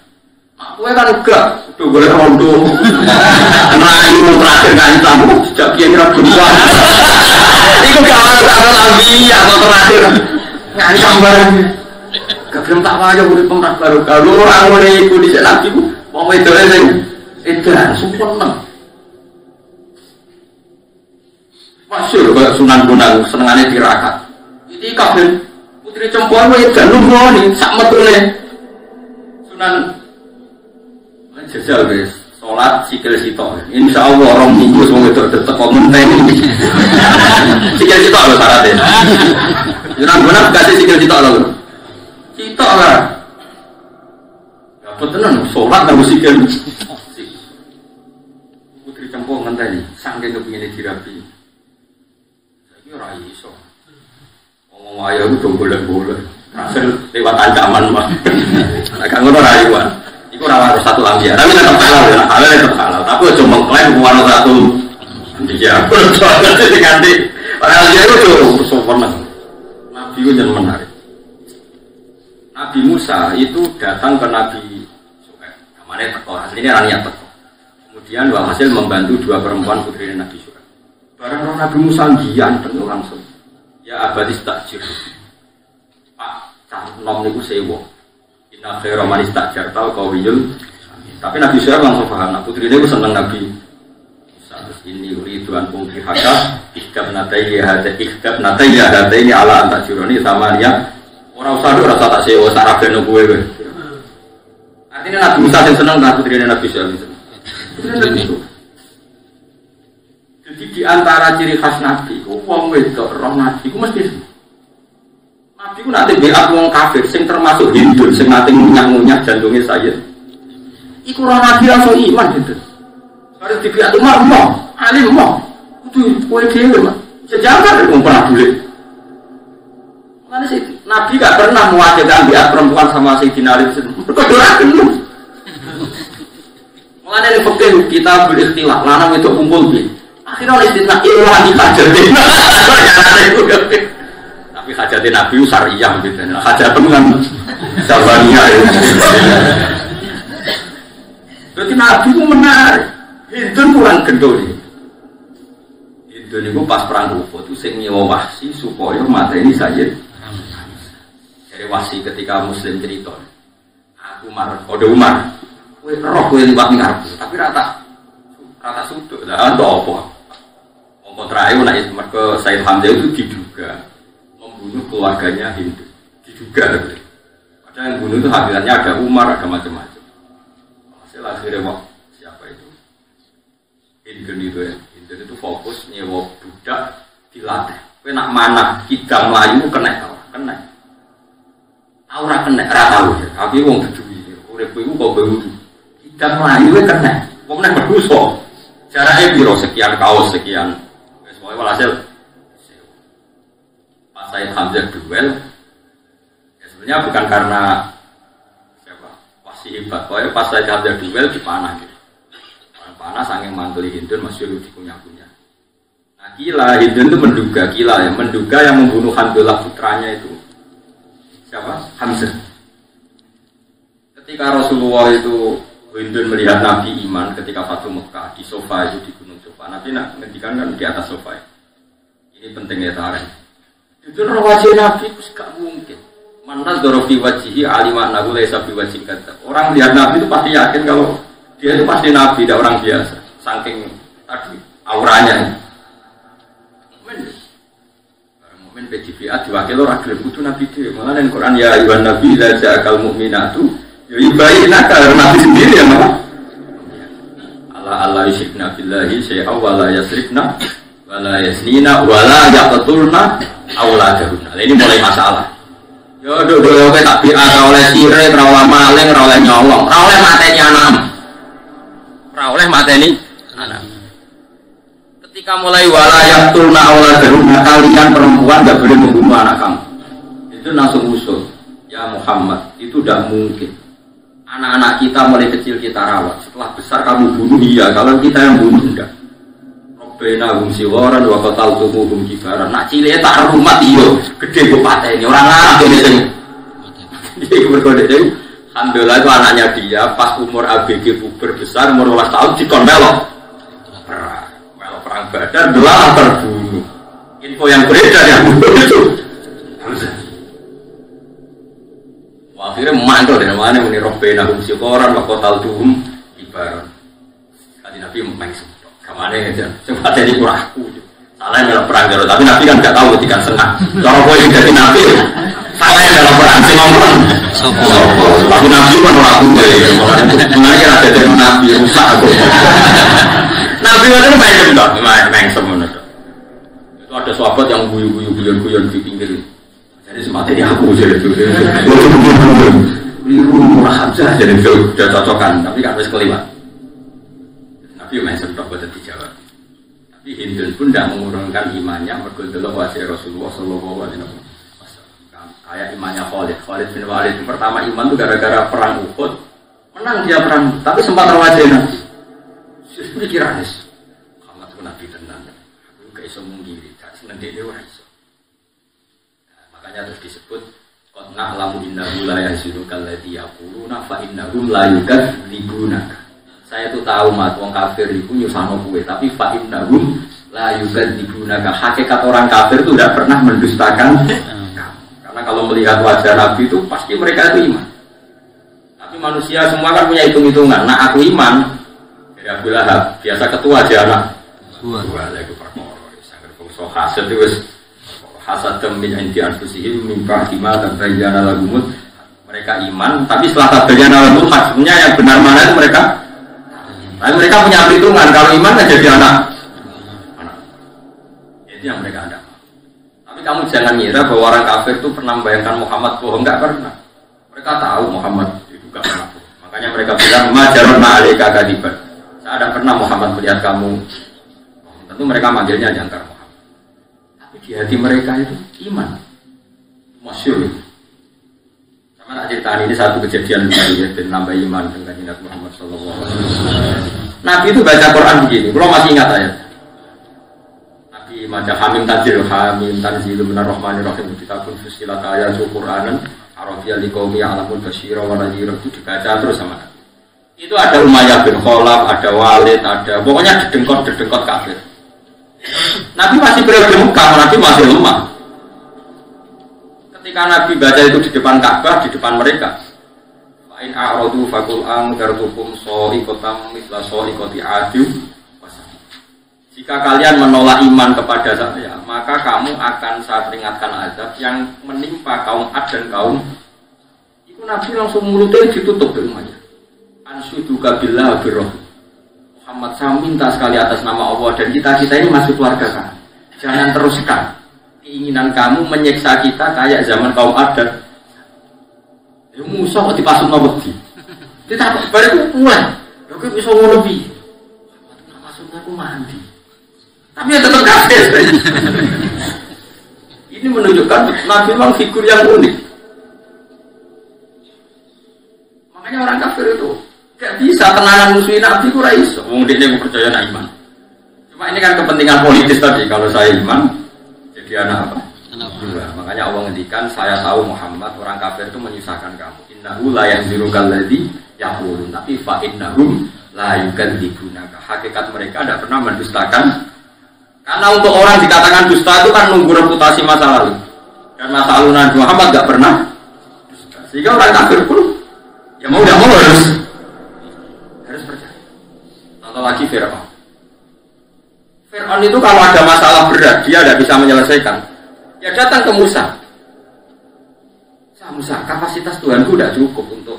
Aku kan enggak, udah boleh rondo. Karena ini terakhir ngancam, sejak kira-kira berubah. Itu kawan Nabi atau terakhir ngancam barangnya. Gak belum tak wajah udah pemerah baru. Kalau orang mulai ikut di Nabi, mau itu aja. Itu sempurna. Masyur kayak Sunan Bonang senengannya tirakat. Ini kabel putri cempuan itu nunggu nih, sama tuh Sunan. Jajal guys, sholat sikil sitok. Insya Allah orang minggu semua itu tetap komentar. Sikil sitok loh syaratnya. Jangan benar kasih sikil sitok loh. Sitok lah. Dapat tenan sholat harus sikil. Putri cempong nanti nih, sangking kepingin dirapi. Saya kira iso. Ngomong ayah itu boleh. Hasil lewat ancaman mah. Agak ngono rayuan. Iku rawat satu ambil, tapi tetap halal ya, halal tetap halal. Tapi cuma mengklaim warna satu, dia pun soalnya diganti. Orang dia itu sempurna. Nabi itu yang menarik. Nabi Musa itu datang ke Nabi Syuaib. Namanya teko, aslinya Rania teko. Kemudian hasil membantu dua perempuan putri Nabi Syuaib. Barang Nabi Musa ganteng langsung. Ya abadis takjir. Pak, cah nom niku sewo. Inna khairu man istajartal qawiyul. Tapi Nabi Syuaib langsung paham. Nah, putri dia senang Nabi. Terus ini ridwan pungki haka ikhtab natayya hada ini ala antajuroni sama dia. Orang usah rasa tak sewa sarap dan gue. Artinya Nabi Musa yang senang dengan putri Nabi Syuaib. Jadi di antara ciri khas Nabi, wong wedok roh Nabi ku mesti Nabi ku nanti beat wong kafir, sing termasuk Hindu, sing nanti ngunyah-ngunyah jantungnya saya. Iku roh Nabi langsung iman gitu. Kalau di pihak Umar mau, alim mau, itu kue dewi mah. Sejarah itu pernah boleh. Mana sih Nabi gak pernah mewajibkan biar perempuan sama Sayyidina Ali. Berdoakan lu. Mulanya ini fakir kita beristilah, lanang itu kumpul bi. Akhirnya oleh istilah ilahi hajatin. Tapi hajatin Nabi syariah gitu. Hajatin kan Syabania itu. Berarti Nabi itu menarik. Itu kurang gendol. Itu nih pas perang Uhud itu sing nyewa wahsi supaya mata ini saja. Dari wahsi ketika Muslim cerita. Aku kode Umar. Kowe roh kowe liwat ning arep, tapi rata sudut. Lah ando apa? Omong terakhir nek mergo Said Hamzah itu diduga membunuh keluarganya Hindu. Diduga. Padahal yang bunuh itu hakikatnya ada Umar, ada macam-macam. Hasil akhirnya siapa itu? Hindu itu ya. Hindu itu fokus nyewa budak dilatih. Kowe nak manah kidang Melayu kena ta? Kena. Ora kena ra tau. Tapi wong beduwi urip iku kok bewu. Kidang Melayu kena. Wong nek berdosa. Jaraknya biro sekian kaos sekian. Wes pokoke walhasil Pak Said Hamzah duel. Ya sebenarnya bukan karena siapa? Wasi hebat. Pokoknya pas Said Hamzah duel dipanah gitu. Panah saking mantuli Hindun masih dikunyah-kunyah. Nah Kila, Hindun itu menduga yang membunuh Handullah putranya itu siapa? Hamzah. Ketika Rasulullah itu Hindun melihat Nabi iman ketika Fatu Mekah di sofa itu di gunung sofa. Nabi ngendikan kan di atas sofa. Ini pentingnya tarik. Itu wajah Nabi itu gak mungkin. Manas dorofi wajihi alimak nagu laisa biwajih kata. Orang lihat Nabi itu pasti yakin kalau dia itu pasti Nabi, tidak orang biasa. Saking tadi auranya. Mukmin PJBA diwakil orang gelem kudu Nabi dia. Malah yang Quran ya ayuhan Nabi la ja'akal mu'minatu yubayyinaka karena Nabi sendiri ya mah. Allah yusyrikna billahi syai'a wa la yasrikna wa la yasnina wa la yaqtulna auladahunna. Ini mulai masalah. Yo do tak bi'a oleh sire, ora oleh maling, ora oleh nyolong, ora oleh mateni anak. Ora oleh mateni anak. Ketika mulai walayat tulna auladahunna, kalian perempuan nggak boleh membunuh anak kamu. Itu langsung usul. Ya Muhammad, itu tidak mungkin. Anak-anak kita mulai kecil kita rawat. Setelah besar kamu bunuh, iya. Kalau kita yang bunuh, enggak. Robbena hum siwaran wa qataltumuhum kibaran. Nak cilik tak rumat iyo, gede kok pateni. Orang Arab ini sing. Iki berkode itu. Alhamdulillah itu anaknya dia pas umur ABG puber besar umur 12 tahun dikon melok perang Badar belah terbunuh. Info yang beredar yang itu. Akhirnya mantul dari mana muni Robbena hum siwaran wa qataltumuhum kibaran. Kali Nabi mengmaksud kemana ya, coba jadi kurangku. Salah yang dalam perang Badar, tapi Nabi kan nggak tahu ketika senang. Kalau kau yang jadi Nabi, salah yang dalam perang sih ngomong. Tapi Nabi kan orang ya, makanya ada dari Nabi rusak aku. Nabi itu main semuanya. Itu ada sahabat yang guyon di pinggir. Jadi semati aku jadi itu. Ini murah saja jadi sudah cocokan, tapi kan harus kelima. Nabi main sempat buat dijawab. Tapi Hindun pun tidak mengurangkan imannya berkedel wajah Rasulullah Sallallahu Alaihi Wasallam. Kayak imannya Khalid bin Walid. Pertama iman itu gara-gara perang Uhud, menang dia perang, tapi sempat terwajah Nabi. Justru kiranis, Muhammad itu Nabi tenan. Aku gak iso mungkiri, gak seneng dia ora iso. Makanya terus disebut qad na'lamu innahu la yahzunukal ladzi yaquluna fa innahum la yukadzibunaka. Saya itu tahu mat wong kafir itu nyusahno kowe, tapi fa innahum la yukadzibunaka. Hakikat orang kafir itu tidak pernah mendustakan kamu. Karena kalau melihat wajah Nabi itu pasti mereka itu iman. Tapi manusia semua kan punya hitung-hitungan. Nah aku iman dari Abu Lahab, biasa ketua aja anak. Dua lagi perkara. Sangat bangsa hasad itu hasad min indi anfusihim min ba'di ma tabayyana lahumul. Mereka iman, tapi setelah tabayyana lahumul maksudnya yang benar mana itu mereka. Tapi mereka punya perhitungan kalau iman kan jadi anak. Itu yang mereka ada. Tapi kamu jangan ngira bahwa orang kafir itu pernah membayangkan Muhammad bohong, enggak pernah. Mereka tahu Muhammad itu enggak pernah bohong. Makanya mereka bilang majarna alaika kadiban. Saya tidak pernah Muhammad melihat kamu. Tentu mereka manggilnya jangkar Muhammad. Tapi di hati mereka itu iman. Masyhur. Sama nak cerita ini satu kejadian ya, dan nambah iman dengan Nabi Muhammad Sallallahu Alaihi Wasallam. Nabi itu baca Quran begini. Kalau masih ingat ayat. Nabi baca Hamim Tanzil minar Rahmanir Rahim. Kitabun fussilat ayatul Qur'anan Arabiyyan liqaumin ya'lamun basyira wa nadhira, itu dibaca terus sama Nabi. Itu ada Umayyah bin Khalaf, ada Walid, ada pokoknya dedengkot kafir. Nabi masih periode Mekah, Nabi masih lemah. Ketika Nabi baca itu di depan Ka'bah, di depan mereka. Fa'in a'radu faqul anzartukum sha'iqatan mithla sha'iqati 'ad. Jika kalian menolak iman kepada saya, maka kamu akan saya peringatkan azab yang menimpa kaum Ad dan kaum. Itu Nabi langsung mulutnya ditutup di rumahnya. Ansyuduka billah birroh. Muhammad, saya minta sekali atas nama Allah dan kita ini masuk keluarga kamu. Jangan teruskan keinginan kamu menyiksa kita kayak zaman kaum Ad. Ya Musa kok dipasung wedi. Kita baru mulai. Lha kok iso ngono piye? Maksudnya aku mandi. Tapi ya tetap kafir. Ini menunjukkan Nabi memang figur yang unik. Makanya orang kafir itu gak bisa tenangan musuhin Nabi itu raiso. Wong dene percaya nak iman. Cuma ini kan kepentingan politis tadi. Kalau saya iman jadi anak apa? Anak buah. Makanya Allah ngendikan saya tahu Muhammad orang kafir itu menyusahkan kamu. Innahu la yahzunukal ladzi yaqulun. Tapi fa innahum la yukadzibunaka. Hakikat mereka tidak pernah mendustakan. Karena untuk orang dikatakan dusta itu kan nunggu reputasi masa lalu. Dan masa lalu Nabi Muhammad gak pernah dusta. Sehingga orang kafir pun ya mau tidak mau harus percaya. Contoh lagi Fir'aun. Fir'aun itu kalau ada masalah berat dia tidak bisa menyelesaikan, ya datang ke Musa. Musa, kapasitas Tuhanku tidak cukup untuk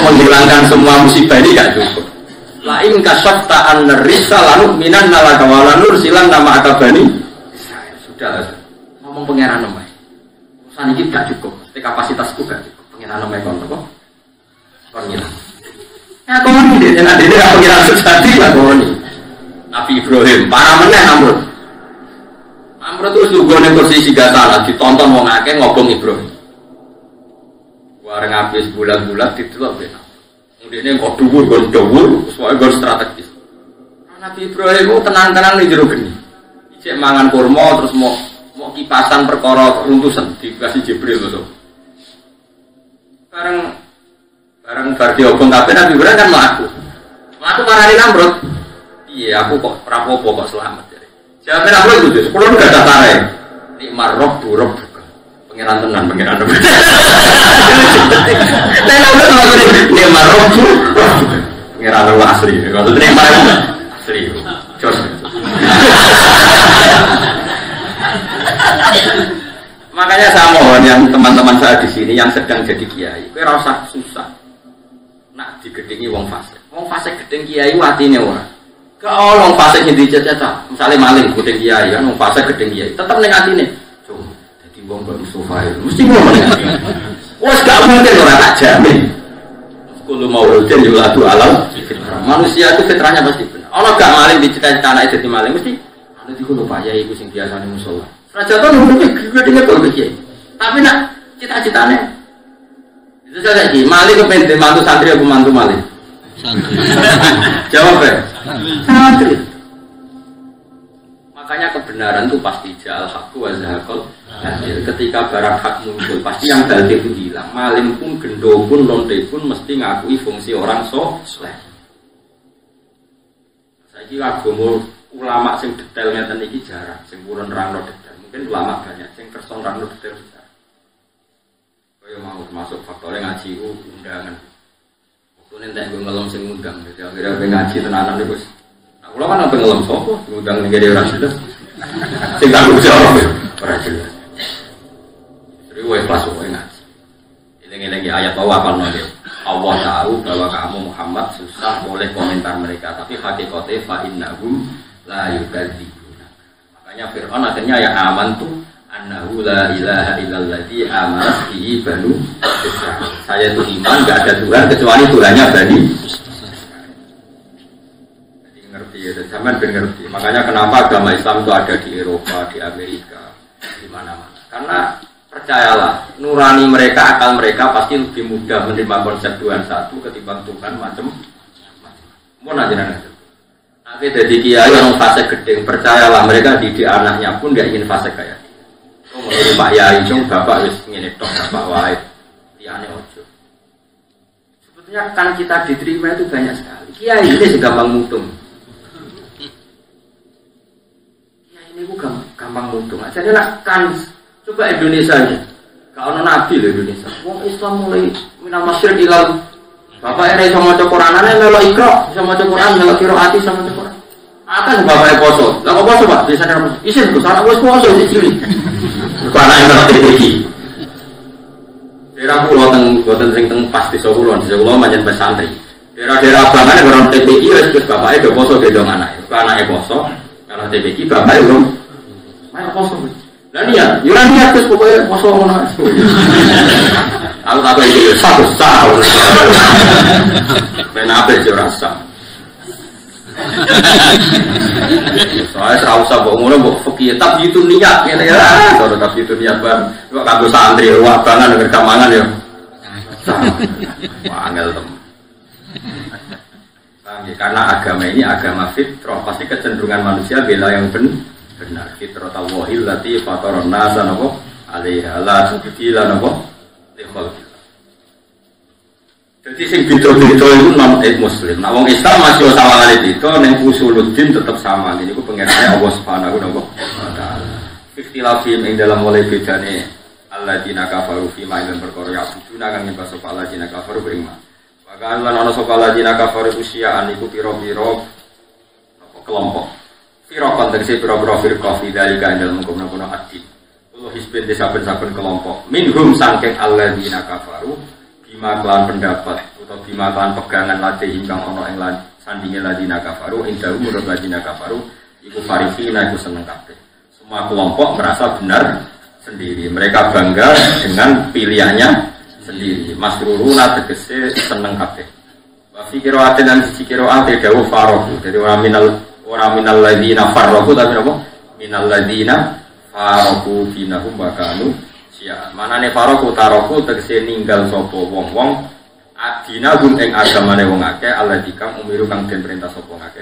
menghilangkan semua musibah ini, tidak cukup. Lain kasafta an-risa lalu minan nalaka walanur silan nama akabani. Sudah ngomong pengeran namanya. Urusan ini tidak cukup. Kapasitasku tidak cukup. Pengeran namanya kok? Pengeran. Ya kau ini dia pengeran sejati lah kau ini. Nabi Ibrahim, para meneh Namrud. Namrud terus juga ning kursi sigatana ditonton wong akeh ngobong Ibrahim. Wareng habis bulan-bulan didelok ben. Ndene kok dhuwur soalnya gon strategis. Nabi Ibrahim tenang-tenang ning jero geni. Cek mangan kurma terus mau kipasan perkara runtusan dikasih Jibril lho. Bareng bar diobong kabeh Nabi Ibrahim kan mlaku. Mlaku marani Namrud. Iya, aku kok rapopo kok selamat jare. Siapa Namrud itu? Kulo enggak ada tare. Nikmar rob buruk bukan. Pangeran tenan, pangeran. Nikmar rob buruk. Pangeran asli. Kalau nikmar asli. Jos. Makanya saya mohon yang teman-teman saya di sini yang sedang jadi kiai, kowe ora usah susah. Nak digedhengi wong fasik. Wong fasik gedeng kiai atine ora. Gak ono wong fasik yang dicecet-cecet. Misale maling gedeng kiai kan wong fasik gedeng kiai, tetep ning atine. Cung, dadi wong kok Mustafa itu mesti ngono. Wes gak mungkin ora tak jamin. Kulo mauludin yuladu alam. Manusia itu fitrahnya pasti benar. Ono gak maling dicecet anake dadi maling mesti ana dikulo Pak Yai iku sing biasane musala. Raja tuh nunggu gedenya kalau begini, tapi nak cita-citanya itu saja lagi. Malik kepenting mantu santri aku mantu malik. Santri. Jawab ya. Santri. Makanya kebenaran itu pasti jal hakku wazahakol. Ketika barang hak muncul, pasti yang dalil itu hilang. Maling pun, gendo pun, lonte pun mesti ngakui fungsi orang soleh. Saya kira ulama sing detailnya tadi jarang, sing purun rangno detail. Mungkin ulama banyak, yang kerson rangno detail besar. Kaya mau termasuk faktornya ngaji undangan. Waktu nanti gue ngelom sing undang, jadi akhirnya gue ngaji tenanan itu. Nah, kalau kan apa ngelom sopo, undang nih jadi orang jelas. Sing tanggung jawab, orang jelas. Jadi gue ikhlas gue ngaji. Ini ayat bawah kalau nanti Allah tahu bahwa kamu Muhammad susah boleh komentar mereka, tapi hakikatnya fa'innahum la yukadzibun. Makanya Fir'aun akhirnya ya amantu annahu la ilaha illalladzi amanat bihi banu Israil. Saya itu iman enggak ada Tuhan kecuali Tuhannya Bani Israil. Jadi ngerti ya, zaman ben ngerti. Makanya kenapa agama Islam itu ada di Eropa, di Amerika, di mana-mana. Karena percayalah, nurani mereka, akal mereka pasti lebih mudah menerima konsep Tuhan satu ketimbang Tuhan macam-macam. Mau nanya. Tapi dari kiai yang fase gedeng, percayalah mereka didik anaknya pun gak ingin fase kayak dia. Oh, menurut Pak Yai, bapak wis ngene tok, bapak wae. Liyane ojo. Sebetulnya kan kita diterima itu banyak sekali. Kiai ini gampang mutung. Kiai ini ku gampang mutung. Jadi lah kan coba Indonesia ini. Gak ono nabi loh Indonesia. Wong Islam mulai minal masyriq ilal. Bapak era iso maca Quranane melo ikra, iso maca Quran melo qiraati sama maca Quran. Akan bapak poso. Lah kok poso, Pak? Biasane apa? Isin Gus, anak wis poso iki cilik. Anak yang TPI. Daerah kula boten sing teng pas desa kula manjen pesantren. Daerah-daerah abangane karo TPI wis bapake do poso gendong anake. Anake poso, kalau TPI bapake belum. Main poso. Lah niat, yo niat terus pokoke poso ngono. Aku tak iki satu tahun. Ben apa yo rasa. Soalnya serau sabuk ngono mbok fikih tapi itu niat ngene ya. Kalau tapi itu niat ban kok kanggo santri wah bangan nang kamangan yo. Wah angel tem. Karena agama ini agama fitrah, pasti kecenderungan manusia bela yang benar. Fitrah tawahil lati fataron nasa napa alaiha la tubila napa jadi sing beda-beda itu non muslim. Nah wong Islam masih sawangane beda ning usuluddin tetap sama. Ini ku pengenane Allah Subhanahu wa taala. Ikhtilafim ing dalam mulai bedane alladzina kafaru fi ma ilm perkara ya sujuna kang nyembah sapa alladzina kafaru beriman. Maka lan ana sapa alladzina kafaru usiaan iku pira-pira kelompok. Firqah tegese pira-pira firqah fi dalika dalam mengkono-kono adil. Allah hisbin saben-saben kelompok. Minhum saking alladzina kafaru bima kelan pendapat atau bima kelan pegangan latih ingkang ana ing sandinge ladina kafaru indahu menurut ladina kafaru iku farihina iku seneng kabeh. Semua kelompok merasa benar sendiri. Mereka bangga dengan pilihannya sendiri. Masruruna tegese seneng kabeh. Wa fi qira'atin lan sisi qira'at dawuh farohu. Jadi wa minal Ora minal ladzina farraqu tapi apa? Minal ladzina farraqu dinahum wa kanu syi'a. Manane farraqu taraku tegese ninggal sapa wong-wong adina gum ing agamane wong akeh alladzikam umiru kang den perintah sapa akeh